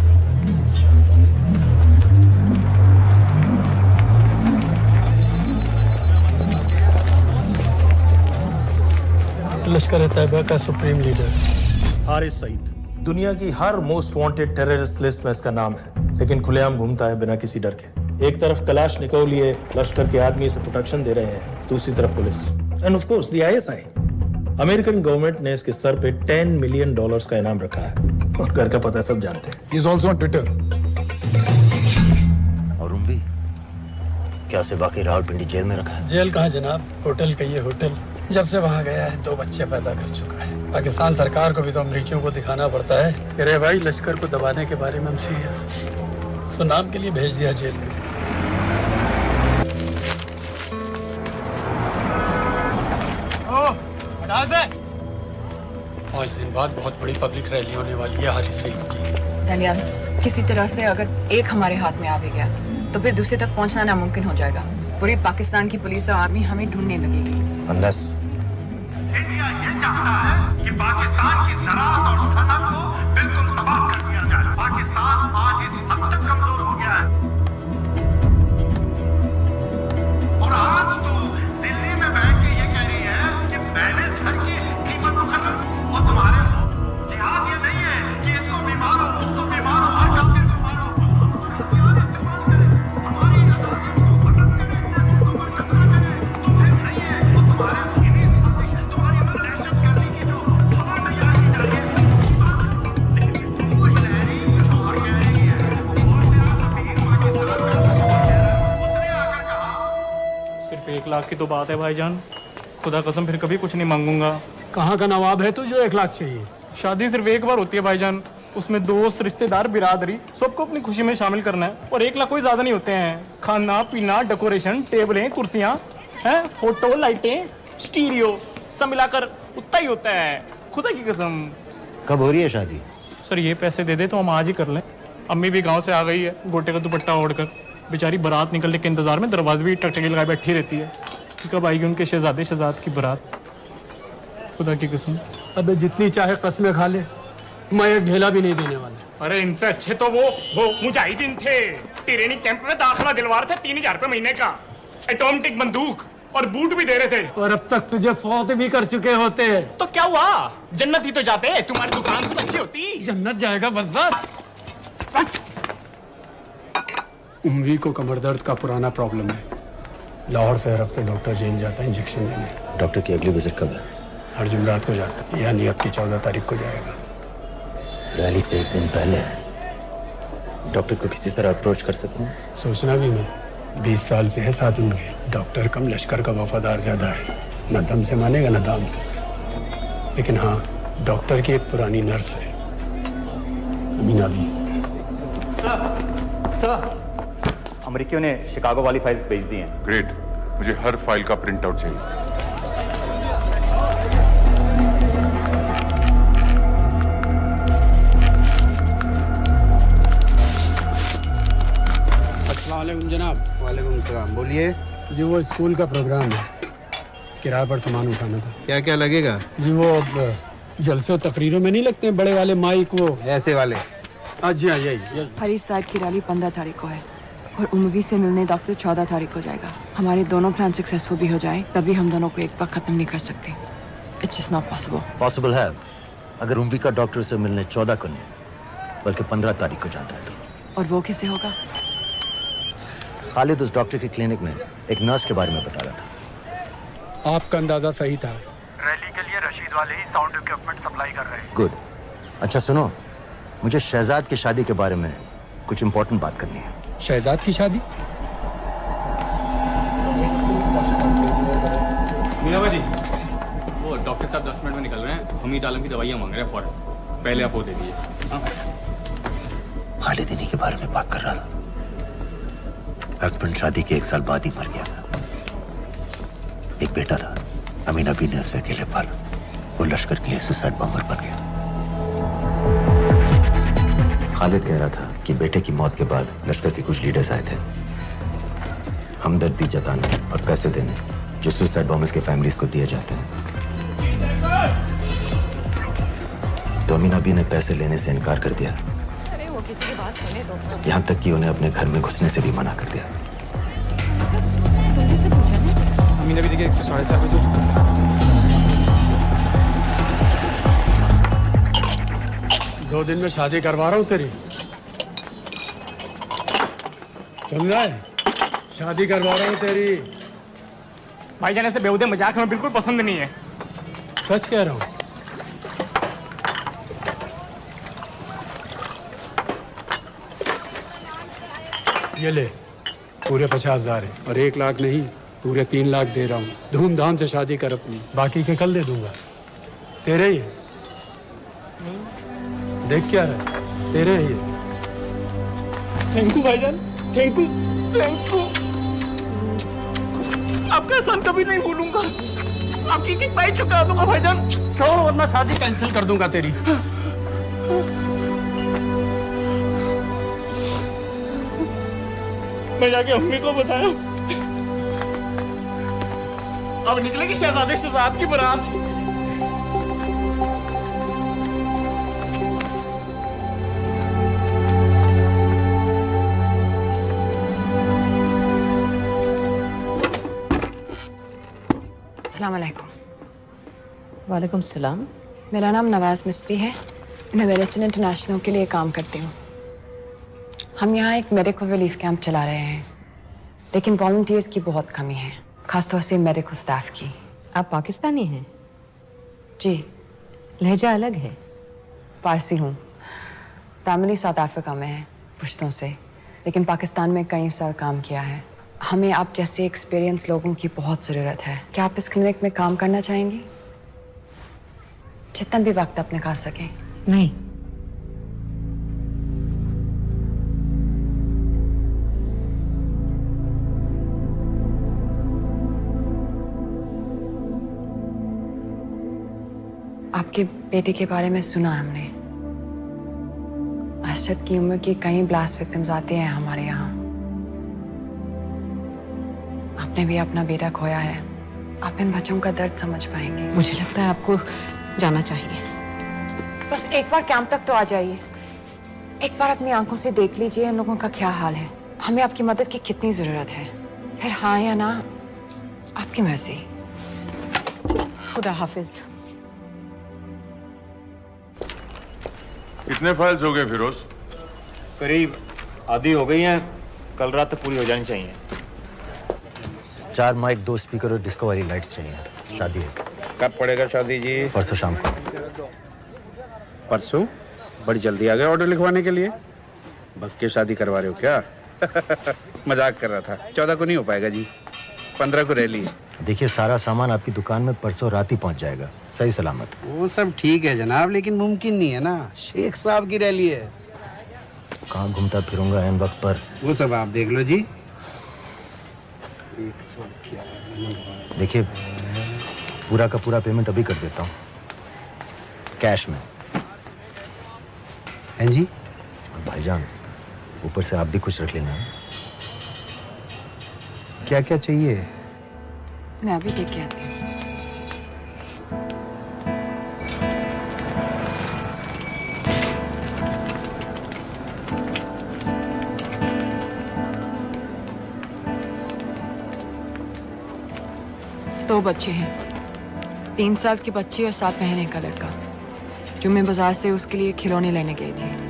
लश्कर तैयबा का सुप्रीम लीडर हारिस सईद दुनिया की हर मोस्ट वांटेड टेररिस्ट लिस्ट में इसका नाम है, लेकिन खुलेआम घूमता है बिना किसी डर के। एक तरफ कलाशनिकोव लिए लश्कर के आदमी इसे प्रोटेक्शन दे रहे हैं, दूसरी तरफ police end of course the ISI. American government ने इसके सर पे $10 मिलियन का इनाम रखा है और घर का पता सब जानते हैं। He is also on Twitter. और उम्वी क्या से बाकी रावलपिंडी जेल में रखा है? जेल कहाँ जनाब, होटल का ये होटल। जब से वहाँ गया है 2 बच्चे पैदा कर चुका है। पाकिस्तान सरकार को भी तो अमरीकियों को दिखाना पड़ता है। अरे भाई, लश्कर को दबाने के बारे में हम सीरियस हैं। सो नाम के लिए भेज दिया जेल में। हटा दे। 5 दिन बाद बहुत बड़ी पब्लिक रैली होने वाली है हारिस सईद की। दानियाल, किसी तरह से अगर एक हमारे हाथ में आ भी गया तो फिर दूसरे तक पहुंचना नामुमकिन हो जाएगा। पूरी पाकिस्तान की पुलिस और आर्मी हमें ढूंढने लगेगी। Unless इंडिया ये चाहता है कि पाकिस्तान की ज़राअत और सनअत को बिल्कुल तबाह कर दिया जाए। पाकिस्तान आज इस हद तक कमजोर हो गया है और आज तो दिल्ली में बैठ के ये कह रही है कि मैंने सर की कीमत मुकर्रर और तुम्हारे हो। जिहाद ये नहीं है कि इसको भी मारो, उसको भी मारो, हर काफिर को मारो। हमारी आजादी को पसंद करे, उसको पर कब्जा करे, तो फिर नहीं है। और तुम्हारे इन्हीं तुम्हारी दहशतगर्दी की जो हवा तैयार की जा रही है, लेकिन तू हिलैरी कुछ और कह रही है। और तेरा सफीर पाकिस्तान का उसने आकर कहा सिर्फ 1 लाख की तो बात है भाईजान, खुदा कसम फिर कभी कुछ नहीं मांगूंगा। कहाँ का नवाब है तू जो 1 लाख चाहिए? शादी सिर्फ एक बार होती है भाईजान, उसमें दोस्त रिश्तेदार बिरादरी सबको अपनी खुशी में शामिल करना है। और 1 लाख कोई ज्यादा नहीं होते हैं। खाना पीना, डेकोरेशन, टेबलें, कुर्सियां हैं, फोटो, लाइटें, स्टीरियो सब मिलाकर उतना ही होता है, खुदा की कसम। कब हो रही है शादी? सर ये पैसे दे दे तो हम आज ही कर लें। अम्मी भी गांव से आ गई है गोटे का दुपट्टा ओढ़कर, बेचारी बारात निकलने के इंतजार में दरवाजे भी टकटकी लगाए बैठी रहती है कि कब आएगी उनके शहजाद की बारात, खुदा की कसम। अबे जितनी चाहे कस्में खा ले, मैं एक ढेला भी नहीं देने वाला। अरे इनसे अच्छे तो वो मुजाहिदीन थे, ट्रेनिंग कैंप में दाखिला दिलवा रहे थे 3000 रुपए महीने का, ऑटोमेटिक बंदूक और बूट भी दे रहे थे। और अब तक तुझे फौत भी कर चुके होते। तो क्या हुआ, जन्नत ही तो जाते, तुम्हारी दुकान से अच्छी होती। जन्नत जाएगा बज़ार। उम्वी को कमर दर्द का पुराना प्रॉब्लम है। लाहौर से हर हफ्ते डॉक्टर जेल जाता है इंजेक्शन देने। डॉक्टर की अगली विजिट कब है? हर जुमरात को जाता है, यानी अब की 14 तारीख को जाएगा। रैली से 1 दिन पहले डॉक्टर को किसी तरह अप्रोच कर सकते हैं? सोचना भी मैं 20 साल से है साथ उनके। डॉक्टर कम लश्कर का वफादार ज्यादा है, न दम से मानेगा न दाम से। लेकिन हाँ, डॉक्टर की एक पुरानी नर्स है, अमीना भी। सर, अमेरिकियों ने शिकागो वाली फाइल्स भेज दी हैं। ग्रेट, मुझे हर फाइल का प्रिंट आउट चाहिए। अस्सलामुअलैकुम जनाब। वालेकुम सलाम, बोलिए। जी वो स्कूल का प्रोग्राम है, किराए पर सामान उठाना था। क्या क्या लगेगा? जी वो जलसों तकरीरों में नहीं लगते हैं बड़े वाले माइक, वो ऐसे वाले? हाँ जी हाँ, यही। हरीश साहब की रैली 15 तारीख को है और उम्वी से मिलने डॉक्टर 14 तारीख को जाएगा। हमारे दोनों प्लान सक्सेसफुल भी हो जाए तभी हम दोनों को एक बार खत्म नहीं कर सकते। It's just not possible. Possible है अगर उम्वी का डॉक्टर से मिलने 14 को नहीं बल्कि 15 तारीख को जाता है तो। और वो कैसे होगा? खालिद उस डॉक्टर की क्लिनिक में एक नर्स के बारे में बता रहा था। आपका अंदाजा सही था। रैली के लिए रशीद वाले ही साउंड इक्विपमेंट सप्लाई कर रहे हैं। गुड। अच्छा सुनो, मुझे शहजाद की शादी के बारे में कुछ इंपॉर्टेंट बात करनी है। शहजाद की शादी? मीना जी, वो डॉक्टर साहब 10 मिनट में निकल रहे हैं। हमीद आलम की दवाइयाँ मांग रहे हैं फौरन, पहले आप वो दे दीजिए। खालिद इन्हीं के बारे में बात कर रहा था। हस्बैंड शादी के 1 साल बाद ही मर गया था। एक बेटा था, अमीना भी ने उसे अकेले पाला। वो लश्कर के लिए सुसाइड बॉम्बर बन गया। खालिद कह रहा था कि बेटे की मौत के बाद लश्कर के कुछ लीडर्स आए थे हमदर्दी जताने और पैसे देने, जो सुसाइड बॉम्बर्स के फैमिलीज को दिए जाते हैं। तो अमीना भी ने पैसे लेने से इनकार कर दिया। अरे वो किसी की बात सुने तो। यहाँ तक कि उन्हें अपने घर में घुसने से भी मना कर दिया। अमीना भी देखिए 4:30 बजे हो चुका है। दो दिन में शादी करवा रहा हूँ तेरी, सुन रहा है? शादी करवा रहा हूँ तेरी। भाईजान ऐसे बेहुदे मजाक हमें बिल्कुल पसंद नहीं है। सच कह रहा हूँ। ये ले, पूरे 50,000 है और 1 लाख नहीं, पूरे 3 लाख दे रहा हूँ। धूमधाम से शादी कर अपनी, बाकी के कल दे दूंगा। तेरे ही है, देख क्या है, तेरे ही है। थैंक यू भाईजान, थैंक यू, थैंक यू। आपका एहसान कभी नहीं भूलूंगा। आपकी एक बाइक चुका दूंगा भाईजान। छोड़, वरना शादी कैंसिल कर दूंगा तेरी। मैं जाके अम्मी को बताया। अब निकलेगी शहजादे शहजाद की बारात। अस्सलाम वालेकुम। वालेकुम सलाम। मेरा नाम नवाज मिस्त्री है। मैं मेडिसिन इंटरनेशनल के लिए काम करती हूँ। हम यहाँ एक मेडिकल रिलीफ कैंप चला रहे हैं, लेकिन वॉलंटियर्स की बहुत कमी है, खासतौर से मेडिकल स्टाफ की। आप पाकिस्तानी हैं? जी। लहजा अलग है। पारसी हूँ। फैमिली साउथ अफ्रीका में है पुश्तों से, लेकिन पाकिस्तान में कई साल काम किया है। हमें आप जैसे एक्सपीरियंस लोगों की बहुत ज़रूरत है। क्या आप इस क्लिनिक में काम करना चाहेंगी? जितना भी वक्त आप निकाल सकें। नहीं। आपके बेटे के बारे में सुना हमने। अरशद की उम्र के कई ब्लास्ट विक्टिम्स आते हैं हमारे यहाँ। आपने भी अपना बेटा खोया है। आप इन बच्चों का दर्द समझ पाएंगे। मुझे लगता है आपको जाना चाहिए। बस एक बार कैंप तक तो आ जाइए। एक बार अपनी आंखों से देख लीजिए इन लोगों का क्या हाल है। हमें आपकी मदद की कितनी जरूरत है। फिर हाँ या ना आपकी मर्जी। खुदा हाफिज। कितने फाइल्स हो गए फिरोज? करीब आधी हो गई हैं। कल रात तक पूरी हो जानी चाहिए। 4 माइक, 2 स्पीकर और डिस्को वाली लाइट्स चाहिए। शादी है। कब पड़ेगा शादी जी? परसों शाम को। परसों? बड़ी जल्दी आ गए ऑर्डर लिखवाने के लिए। भग के शादी करवा रहे हो क्या? मजाक कर रहा था। 14 को नहीं हो पाएगा जी, 15 को रैली है। देखिए, सारा सामान आपकी दुकान में परसों रात ही पहुंच जाएगा, सही सलामत। वो सब ठीक है जनाब, लेकिन मुमकिन नहीं है ना। शेख साहब की रैली है। कहाँ घूमता फिरूंगा इन वक्त पर? वो सब आप देख लो जी। देखिए, पूरा का पूरा पेमेंट अभी कर देता हूँ, कैश में। हैं जी? और भाईजान, ऊपर से आप भी कुछ रख लेना। क्या क्या चाहिए? मैं अभी देख के आती हूँ। दो बच्चे हैं, 3 साल की बच्ची और 7 महीने का लड़का, जो मैं बाजार से उसके लिए खिलौने लेने गई थी।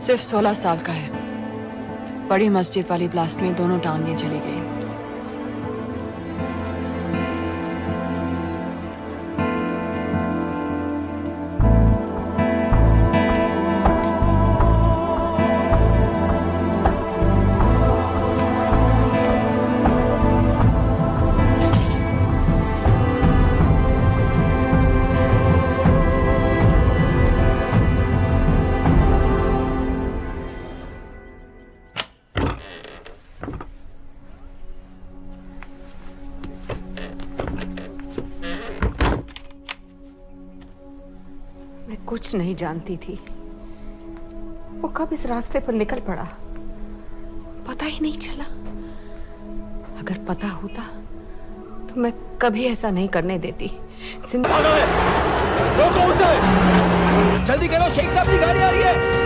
सिर्फ 16 साल का है। बड़ी मस्जिद वाली ब्लास्ट में दोनों टांगें चली गई। कुछ नहीं जानती थी वो कब इस रास्ते पर निकल पड़ा, पता ही नहीं चला। अगर पता होता तो मैं कभी ऐसा नहीं करने देती। रोको उसे! जल्दी करो, शेख साहब की गाड़ी आ रही है।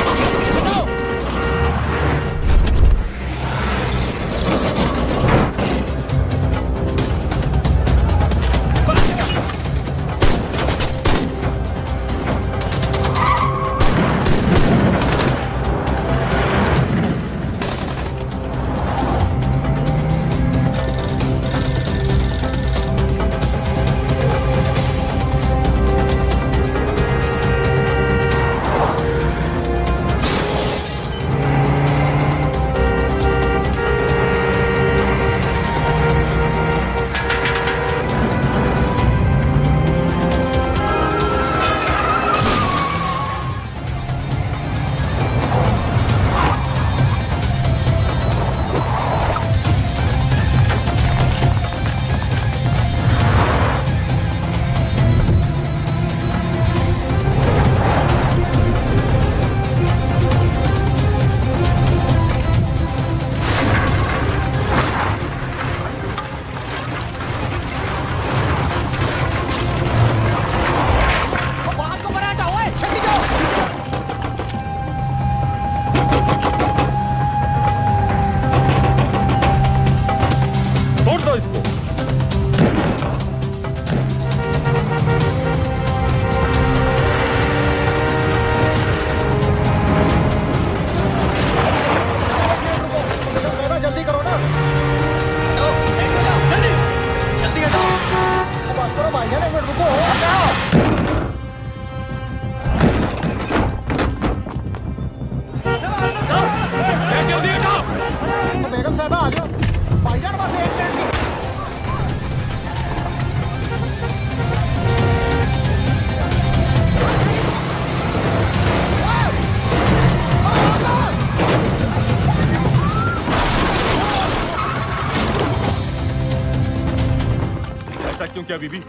क्या बीबी?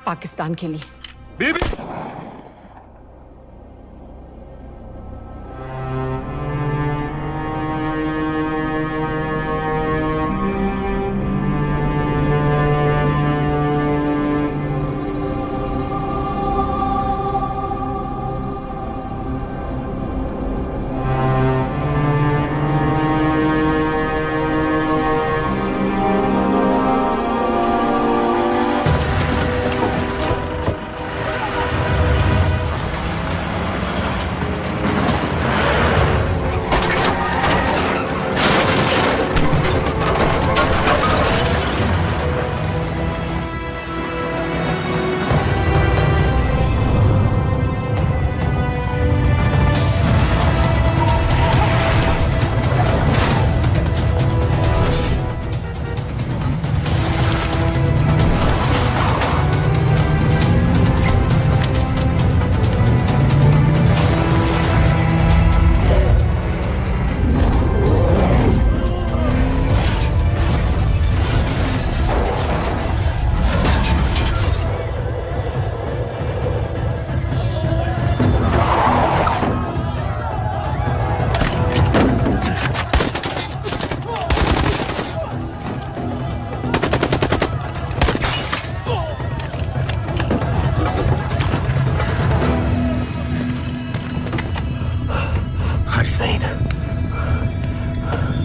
पाकिस्तान के लिए। बीबी सईद,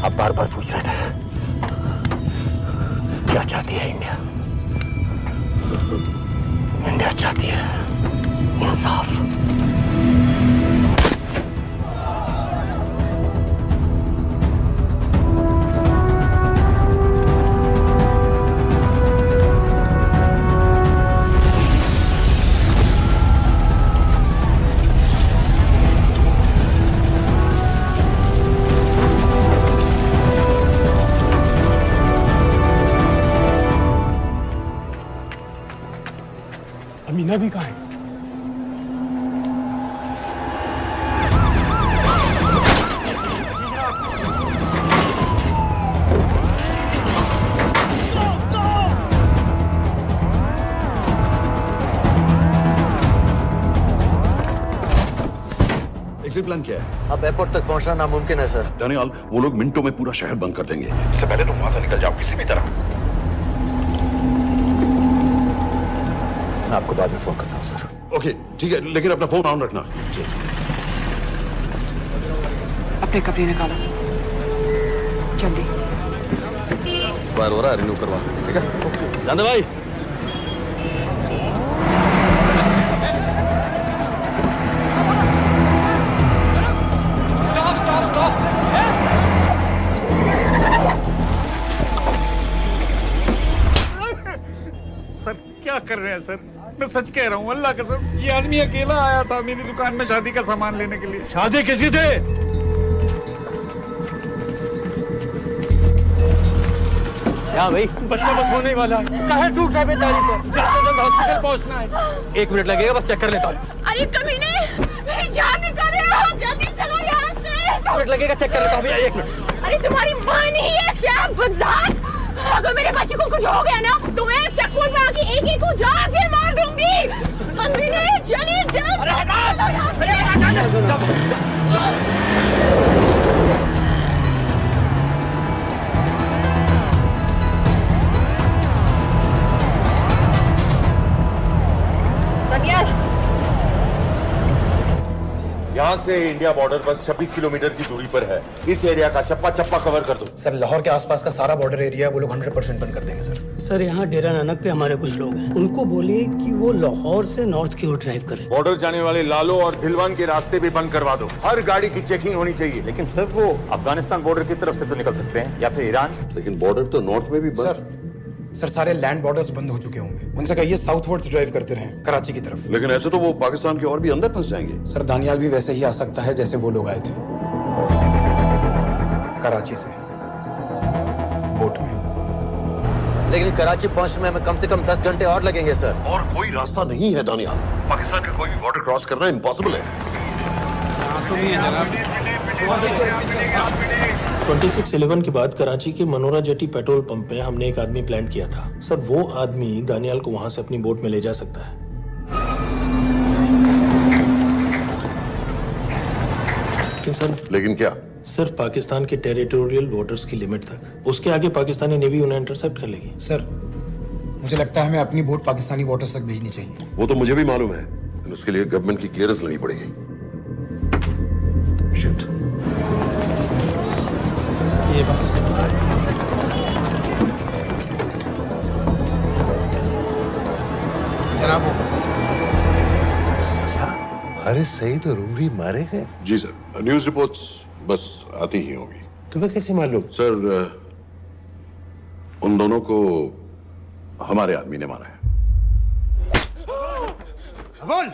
आप बार बार पूछ रहे थे क्या चाहती है इंडिया? इंडिया चाहती है इंसाफ। अमीना भी कहाँ है? एग्जिट प्लान क्या है? अब एयरपोर्ट तक पहुंचना नामुमकिन है सर। दानियाल, वो लोग मिनटों में पूरा शहर बंद कर देंगे। इससे पहले तुम वहां से निकल जाओ किसी भी तरह। मैं आपको बाद में फोन करता हूँ सर। ओके ठीक है, लेकिन अपना फोन ऑन रखना। जी। अपने कपड़े निकालो जल्दी। एक्सपायर हो रहा है, रिन्यू करवा। ठीक है जानदे भाई। सर क्या कर रहे हैं सर? मैं सच कह रहा हूँ, अल्लाह कसम, ये आदमी अकेला आया था मेरी दुकान में शादी का सामान लेने के लिए। शादी किसकी थे? क्या भाई? बच्चा बस होने वाला है। कहाँ टूट रहा है बेचारी को? जल्द से जल्द हॉस्पिटल पहुंचना है। 1 मिनट लगेगा, बस चेक कर लेता हूँ। अरे कमीने, मेरी जान निकाल रहे हो, जल्दी चलो यहाँ से। 1 मिनट लगेगा, चेक कर लेता हूँ भैया, 1 मिनट। अरे तुम्हारी माँ नहीं है क्या बदजात? अगर मेरे बच्चे को कुछ हो गया ना तो मैं चक्कू में आके एक को जान से मार दूंगी। कमीने चलिए जल्द। दानियाल, यहाँ से इंडिया बॉर्डर बस 26 किलोमीटर की दूरी पर है। इस एरिया का चप्पा चप्पा कवर कर दो। सर लाहौर के आसपास का सारा बॉर्डर एरिया वो लोग 100% बंद कर देंगे सर। सर यहाँ डेरा नानक पे हमारे कुछ लोग हैं, उनको बोलिए कि वो लाहौर से नॉर्थ की ओर ड्राइव करें। बॉर्डर जाने वाले लालो और दिलवान के रास्ते भी बंद करवा दो। हर गाड़ी की चेकिंग होनी चाहिए। लेकिन सर वो अफगानिस्तान बॉर्डर की तरफ से तो निकल सकते हैं, या फिर ईरान। लेकिन बॉर्डर तो नॉर्थ में भी बंद। सर सारे लैंड बॉर्डर्स बंद हो चुके होंगे। उनसे कहिए साउथवर्ड्स ड्राइव करते रहें कराची की तरफ। लेकिन ऐसे तो वो पाकिस्तान के और भी अंदर फंस जाएंगे। सर दानियाल भी वैसे ही आ सकता है जैसे वो लोग आए थे, कराची से बोट में। लेकिन कराची पहुंचने में हमें कम से कम 10 घंटे और लगेंगे सर। और कोई रास्ता नहीं है दानियाल। पाकिस्तान का कोई भी बॉर्डर क्रॉस करना इम्पॉसिबल है। 2611 के बाद कराची के मनोरा जेटी पेट्रोल पंप में हमने एक आदमी प्लान किया था सर। वो आदमी दानियाल को वहां से अपनी बोट में ले जा सकता है। लेकिन क्या? सिर्फ पाकिस्तान के टेरिटोरियल वाटर्स की लिमिट तक। उसके आगे पाकिस्तानी नेवी उन्हें इंटरसेप्ट कर लेगी। सर मुझे लगता है हमें अपनी बोट पाकिस्तानी वाटर्स तक भेजनी चाहिए। वो तो मुझे भी मालूम है, लेकिन उसके लिए गवर्नमेंट की क्लियरेंस लेनी पड़ेगी। शिट। ये बस जनाब क्या हारिस सईद और उमरी मारे गए? जी सर, न्यूज रिपोर्ट्स बस आती ही होंगी। तुम्हें कैसे मालूम? सर उन दोनों को हमारे आदमी ने मारा है। बोल।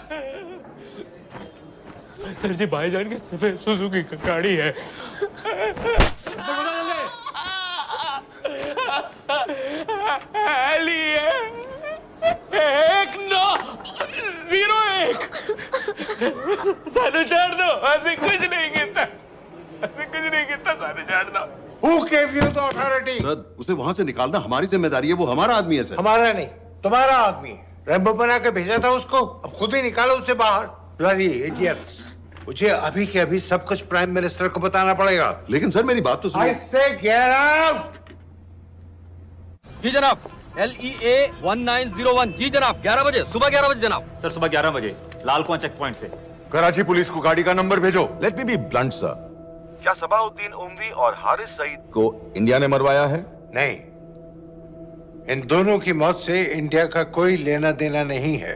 सर जी भाईजान की सफेद सुजुकी की गाड़ी है। एक 901 सानू छोड़ दो, ऐसे कुछ नहीं कहता, ऐसे कुछ नहीं कहता, सानू छोड़ दो। Who gave you the authority? Sir उसे वहां से निकालना हमारी जिम्मेदारी है, वो हमारा आदमी है सर। हमारा नहीं, तुम्हारा आदमी है। रैम्बो बना के भेजा था उसको, अब खुद ही निकालो उसे बाहर। Bloody idiots! मुझे अभी के अभी सब कुछ प्राइम मिनिस्टर को बताना पड़ेगा। लेकिन सर मेरी बात तो सुनो। I say get out! जी जनाब, LEA 1901। जी जनाब, 11 बजे, सुबह 11 बजे जनाब। सर सुबह 11 बजे लाल कुआं चेक पॉइंट से। कराची पुलिस को गाड़ी का नंबर भेजो। Let me be blunt sir, क्या सबाउद्दीन उमवी और हारिस सईद को इंडिया ने मरवाया है? नहीं, इन दोनों की मौत से इंडिया का कोई लेना देना नहीं है।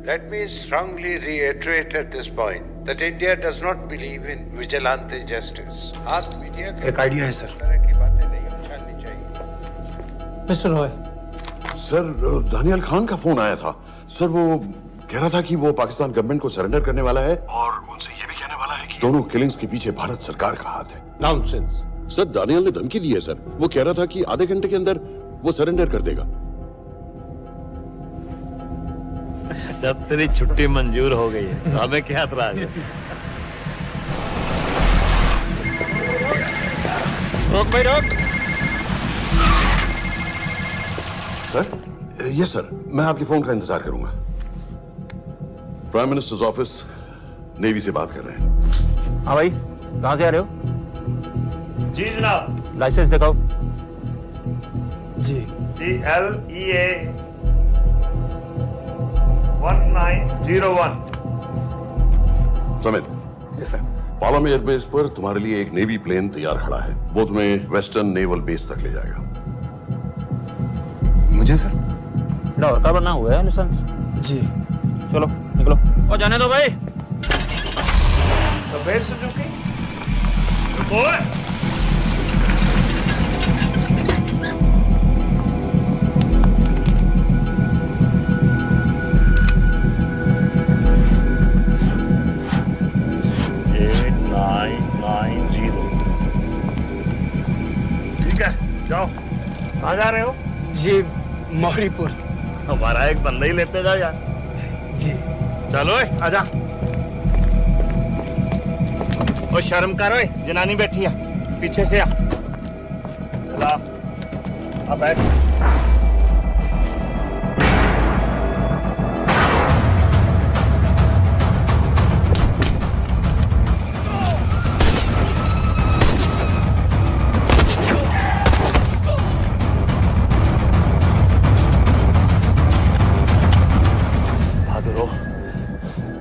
Let me strongly reiterate at this point that India does not believe in vigilante justice. आप मीडिया एक आइडिया है सर। की बातें नहीं उछालनी चाहिए। मिस्टर रॉय, सर दानियाल खान का फोन आया था सर, वो कह रहा था कि वो पाकिस्तान गवर्नमेंट को सरेंडर करने वाला है और उनसे ये भी कहने वाला है कि दोनों किलिंग्स के पीछे भारत सरकार का हाथ है। Nonsense. सर दानियाल ने धमकी दी है सर, वो कह रहा था कि आधे घंटे के अंदर वो सरेंडर कर देगा। जब तेरी छुट्टी मंजूर हो गई है हमें क्या एतराज है? रोक भाई रोक। सर यस सर, मैं आपके फोन का इंतजार करूंगा। प्राइम मिनिस्टर्स ऑफिस नेवी से बात कर रहे हैं। हाँ भाई, कहाँ से आ रहे हो? जी जनाब। लाइसेंस दिखाओ। जी LEA 1901। Samit. Yes sir. Palam airbase पर तुम्हारे लिए एक नेवी प्लेन तैयार खड़ा है, वो तुम्हें वेस्टर्न नेवल बेस तक ले जाएगा। मुझे सर? लाहौर का बना हुआ है लाइसेंस। जी चलो निकलो। और जाने दो भाई। सफेद सुजुकी। ठीक है, जाओ। कहाँ जा रहे हो? जी मौरीपुर। हमारा एक बंदा ही लेते जाओ यार। जी चलो आजा। और शर्म करो, जनानी बैठी है, पीछे से आ। चला अब बैठ।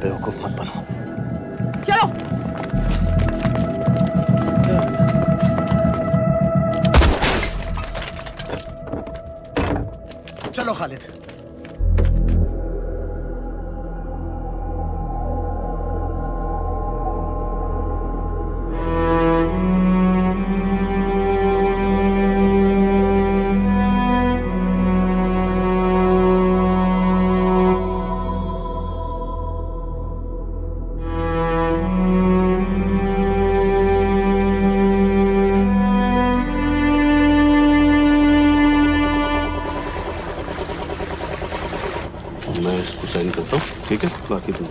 बेवकूफ मत बनो। चलो। चलो खालिद। मैं इसको साइन करता हूँ, ठीक है? बाकी तुम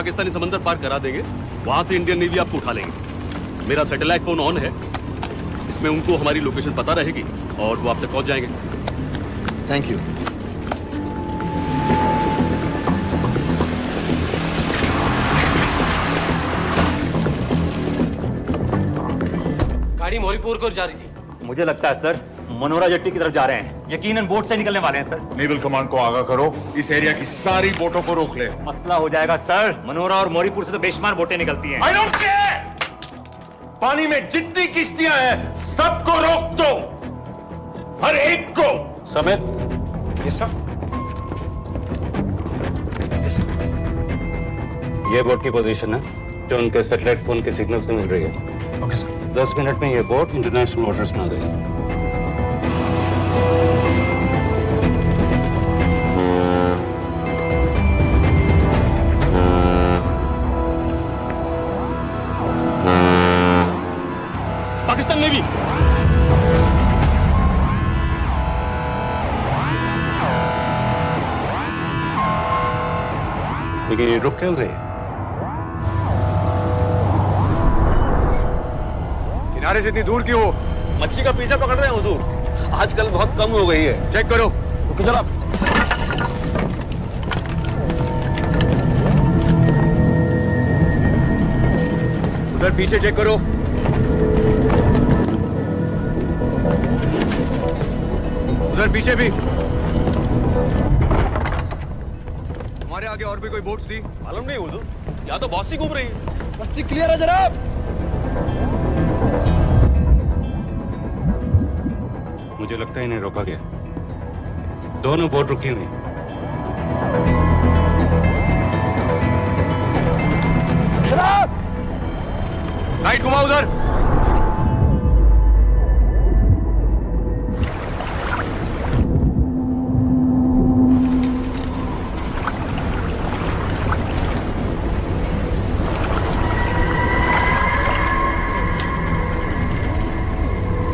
पाकिस्तानी समंदर पार करा देंगे, वहां से इंडियन नेवी आपको उठा लेंगे। मेरा सैटेलाइट फोन ऑन है, इसमें उनको हमारी लोकेशन पता रहेगी और वो आप तक पहुंच जाएंगे। Thank you. गाड़ी मोरीपुर को जा रही थी। मुझे लगता है सर मनोरा जेट्टी की तरफ जा रहे हैं, यकीनन बोट से निकलने वाले हैं सर। नेवल कमांड को आगाह करो, इस एरिया की सारी बोटों को रोक ले। मसला हो जाएगा सर, मनोरा और मोरीपुर से तो बेशुमार बोटें निकलती हैं। I don't care! पानी में जितनी किश्तियां हैं सबको रोक दो, हर एक को। समेत ये सब ये बोट की पोजीशन है जो उनके सैटेलाइट फोन के सिग्नल से मिल रही है। Okay sir. 10 मिनट में ये बोट इंटरनेशनल वाटर्स में आ गई। पाकिस्तान नेवी लेकिन ये रुक क्यों गए? किनारे से इतनी दूर क्यों हो? मच्छी का पीछा पकड़ रहे हैं हुजूर, आजकल बहुत कम हो गई है। चेक करो। ओके जनाब। उधर पीछे चेक करो। उधर पीछे भी। हमारे आगे और भी कोई बोट्स थी? मालूम नहीं हुजूर, यहाँ तो बहुत सी घूम रही है। बस्ती क्लियर है जनाब। मुझे लगता है इन्हें रोका गया। दोनों बोट रुकी हुई। जनाब! लाइट घुमा उधर।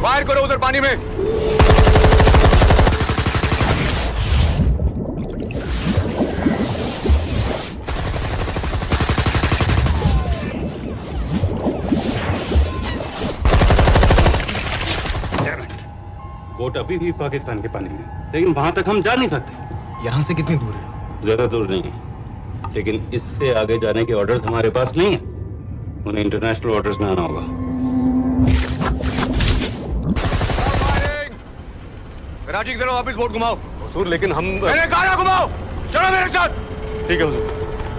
फायर करो उधर पानी में। बोट अभी भी पाकिस्तान के पानी में, लेकिन वहां तक हम जा नहीं सकते। यहाँ से कितनी दूर है? ज्यादा दूर नहीं है, लेकिन इससे आगे जाने के ऑर्डर्स हमारे पास नहीं है। उन्हें इंटरनेशनल वाटर्स में आना होगा। कराची की तरफ वापस बोट घुमाओ। हुजूर लेकिन हम मैंने कहा ना घुमाओ। चलो मेरे साथ। ठीक है हुजूर।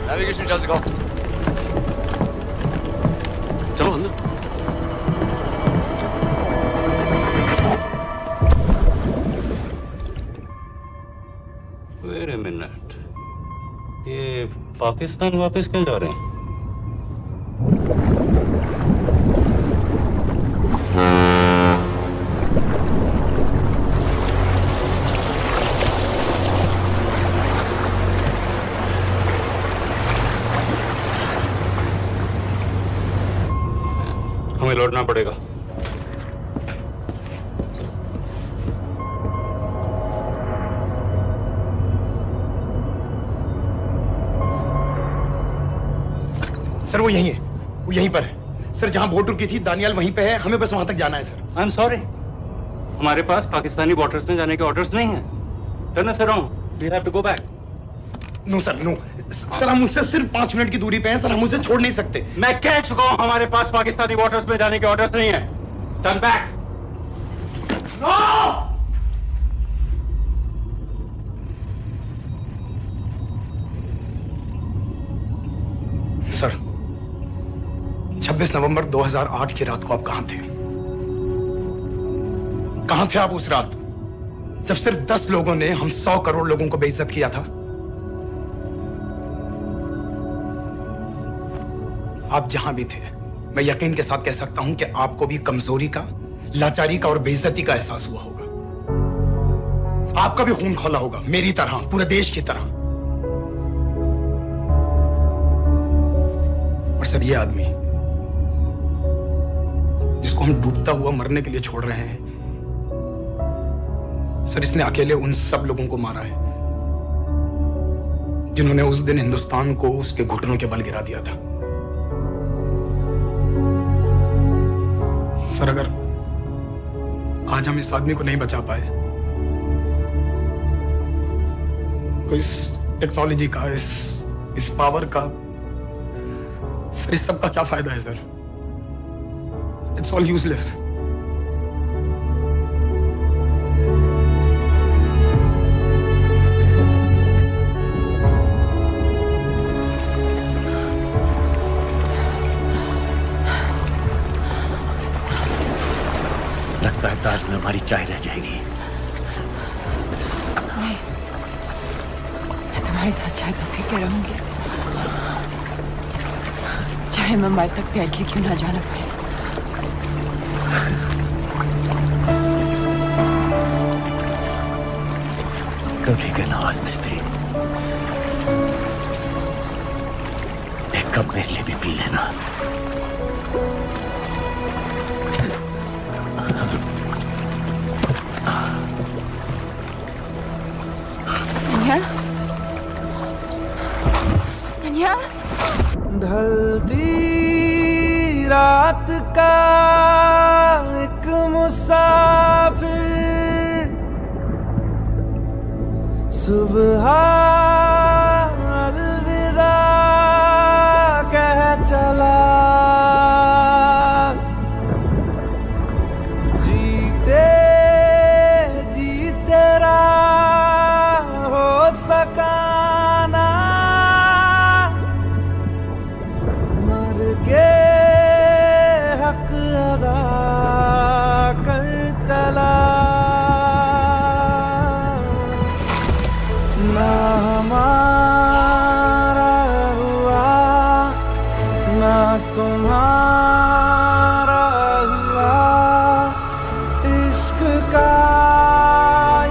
नेविगेशन चार्ज दिखाओ। चलो अंदर। वेट अ मिनट, ये पाकिस्तान वापस क्यों जा रहे हैं? हमें लौटना पड़ेगा। सर वो यहीं है, वो यहीं पर है। सर जहां बोट रुकी थी दानियाल वहीं पे है, हमें बस वहां तक जाना है सर। आई एम सॉरी, हमारे पास पाकिस्तानी वाटर्स में जाने के ऑर्डर्स नहीं है। Turn us around, we have to go back. No sir, no sir, हम उनसे सिर्फ 5 मिनट की दूरी पे हैं सर, हम उसे छोड़ नहीं सकते। मैं कह चुका हूं हमारे पास पाकिस्तानी वाटर्स में जाने के ऑर्डर्स नहीं है। Turn back. नो! सर 26 नवंबर 2008 की रात को आप कहां थे? कहां थे आप उस रात जब सिर्फ 10 लोगों ने हम 100 करोड़ लोगों को बेइज्जत किया था? आप जहां भी थे, मैं यकीन के साथ कह सकता हूं कि आपको भी कमजोरी का, लाचारी का और बेइज्जती का एहसास हुआ होगा। आपका भी खून खौला होगा, मेरी तरह, पूरे देश की तरह। और सब ये आदमी जिसको हम डूबता हुआ मरने के लिए छोड़ रहे हैं, सर इसने अकेले उन सब लोगों को मारा है जिन्होंने उस दिन हिंदुस्तान को उसके घुटनों के बल गिरा दिया था। सर, अगर आज हम इस आदमी को नहीं बचा पाए तो इस टेक्नोलॉजी का, इस पावर का, सर इस सब का क्या फायदा है सर? It's all useless. लगता है ताज में हमारी चाय रह जाएगी। नहीं, मैं तुम्हारी साथ चाय तो पी के रहूंगी, चाहे मुंबई तक प्यार के क्यों ना जाना पड़े। तो ठीक है नवाज मिस्त्री, एक कप मेरे लिए भी पी लेना। ढलती रात का एक मुसाफिर सुबह अलविदा कह चला, जीते जी तेरा हो सका ना, मर के हक अदा कर चला। ना हमारा हुआ ना तुम्हारा हुआ, इश्क का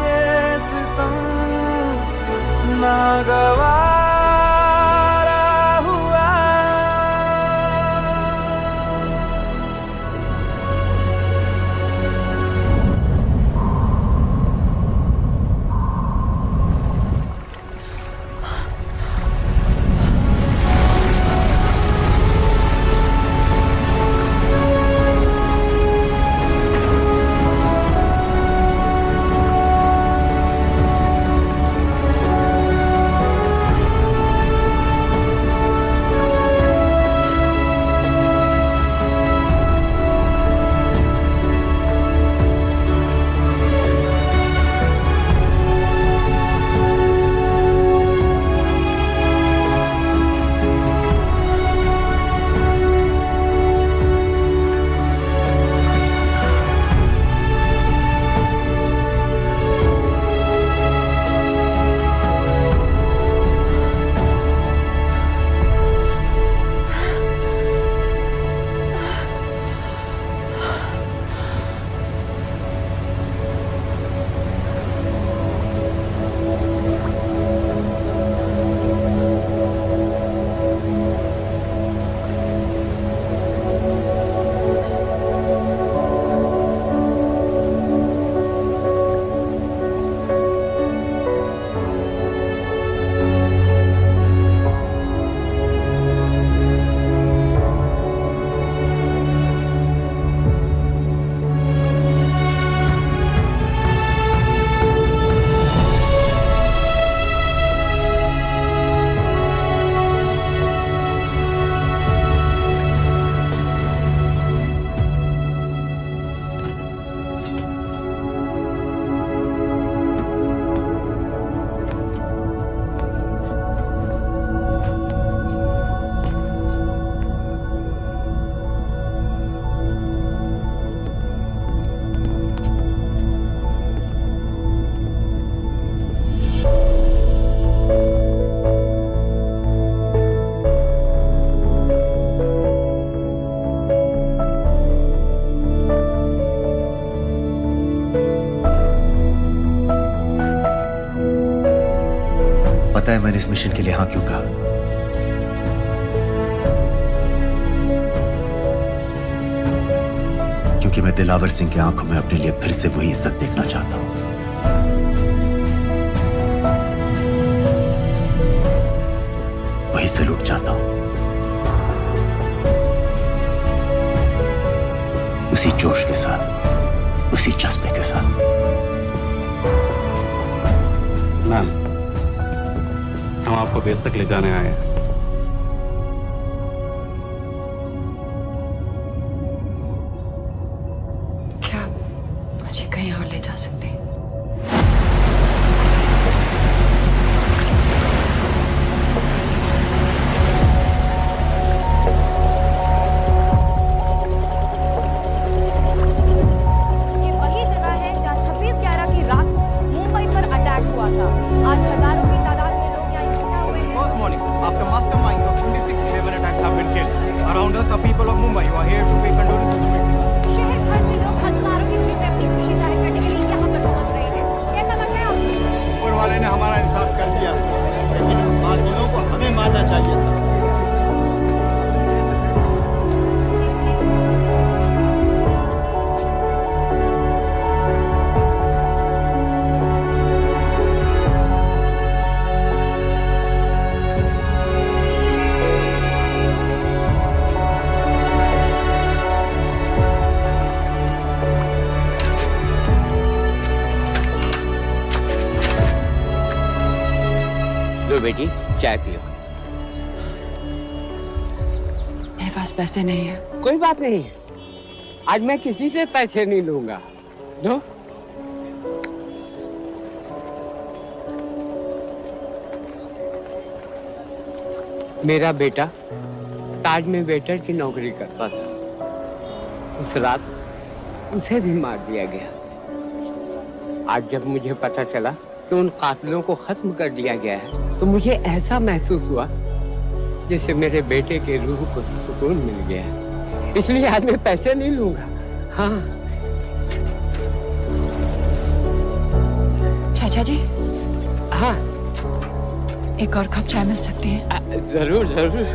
ये सितम ना गवारा हुआ। पता है मैंने इस मिशन के लिए हाँ क्यों कहा? क्योंकि मैं दिलावर सिंह की आंखों में अपने लिए फिर से वही इज्जत देखना चाहता हूं वही सैल्यूट चाहता हूं, उसी जोश के साथ, उसी जज्बे के साथ। मैम, हम आपको बेस तक ले जाने आए हैं। क्या मुझे कहीं और ले जा सकते हैं? ये वही जगह है जहाँ 26/11 की रात को मुंबई पर अटैक हुआ था। आज हजारों की तादाद में लोग यहाँ इकट्ठा हुए हैं। First morning, after masterminds of 26/11 attacks have been killed, around us are people of Mumbai who are here to pay condolence to the victims. शहर भर से लोग हजारों की भीड़ में अपनी खुशी जाहिर करने के लिए यहाँ पर पहुँच रहे हैं। कैसा लग रहा है आपको? ऊपर वाले ने हमारा इंसाफ कर दिया, लेकिन उन बातिलों को हमें मानना चाहिए था। लो बेटी, चाय पियो। मेरे पास पैसे नहीं है। कोई बात नहीं, आज मैं किसी से पैसे नहीं लूंगा। लो। मेरा बेटा ताज में वेटर की नौकरी करता था। उस रात उसे भी मार दिया गया। आज जब मुझे पता चला कि उन कातिलों को खत्म कर दिया गया है, तो मुझे ऐसा महसूस हुआ जैसे मेरे बेटे के रूह को सुकून मिल गया है। इसलिए आज मैं पैसे नहीं लूंगा। हाँ। चाचा जी। हाँ। एक और कप चाय मिल सकती है? जरूर जरूर।